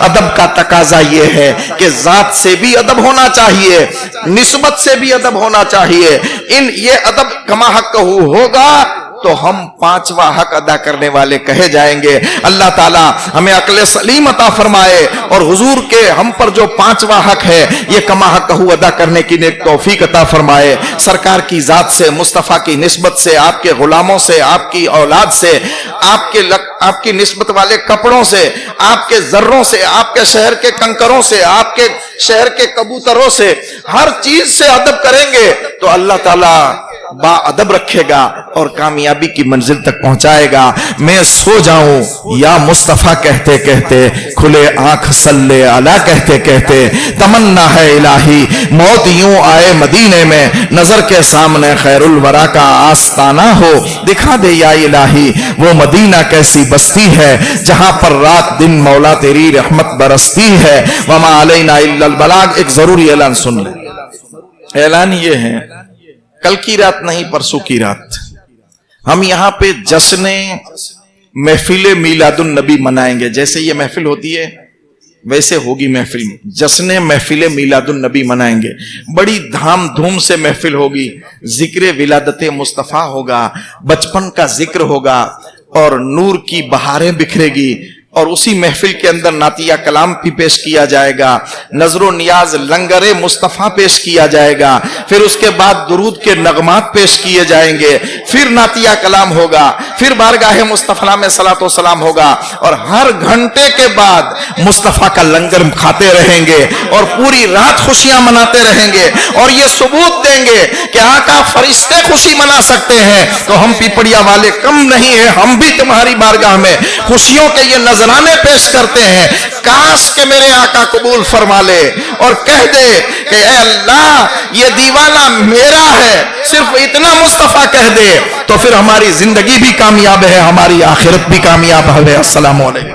ادب کا تقاضا یہ ہے کہ ذات سے بھی ادب ہونا چاہیے، نسبت سے بھی ادب ہونا چاہیے۔ یہ ادب کما حق ہوگا تو ہم پانچواں حق ادا کرنے والے کہے جائیں گے۔ اللہ تعالی ہمیں عقل سلیم عطا فرمائے اور حضور کے ہم پر جو پانچواں حق ہے یہ کما حق ادا کرنے کی نیک توفیق عطا فرمائے۔ سرکار کی ذات سے، مصطفیٰ کی نسبت سے، آپ کے غلاموں سے، آپ کی اولاد سے، آپ کی نسبت والے کپڑوں سے، آپ کے ذروں سے، آپ کے شہر کے کنکروں سے، آپ کے شہر کے کبوتروں سے، ہر چیز سے ادب کریں گے تو اللہ تعالی با ادب رکھے گا اور کامیابی کی منزل تک پہنچائے گا۔ میں سو جاؤں یا مصطفیٰ کہتے کہتے، کھلے آنکھ صلی علی کہتے کہتے، تمنا ہے الہی موت یوں آئے مدینے میں، نظر کے سامنے خیر الورا کا آستانہ ہو، دکھا دے یا الہی وہ مدینہ کیسی بستی ہے جہاں پر رات دن مولا تیری رحمت برستی ہے۔ وما علینا الا البلاغ۔ ایک ضروری اعلان سن لیں۔ اعلان یہ ہے، کل کی رات نہیں، پرسوں کی رات ہم یہاں پہ جشن محفل میلاد النبی منائیں گے۔ جیسے یہ محفل ہوتی ہے ویسے ہوگی محفل، جشن محفل میلاد النبی منائیں گے۔ بڑی دھام دھوم سے محفل ہوگی، ذکر ولادت مصطفیٰ ہوگا، بچپن کا ذکر ہوگا اور نور کی بہاریں بکھرے گی، اور اسی محفل کے اندر نعتیہ کلام بھی پیش کیا جائے گا، نظر و نیاز لنگر مصطفیٰ پیش کیا جائے گا، پھر اس کے بعد درود کے نغمات پیش کیے جائیں گے، پھر نعتیہ کلام ہوگا، پھر بارگاہ مصطفیٰ میں صلاۃ و سلام ہوگا، اور ہر گھنٹے کے بعد مصطفیٰ کا لنگر کھاتے رہیں گے اور پوری رات خوشیاں مناتے رہیں گے، اور یہ ثبوت دیں گے کہ آقا فرشتے خوشی منا سکتے ہیں تو ہم پیپڑیا والے کم نہیں ہیں، ہم بھی تمہاری بارگاہ میں خوشیوں کے یہ نذرانے پیش کرتے ہیں۔ کاش کہ میرے آقا قبول فرما لے اور کہہ دے کہ اے اللہ یہ دیوانہ میرا ہے، صرف اتنا مصطفیٰ کہہ دے تو پھر ہماری زندگی بھی کامیاب ہے، ہماری آخرت بھی کامیاب ہے۔ السلام علیکم۔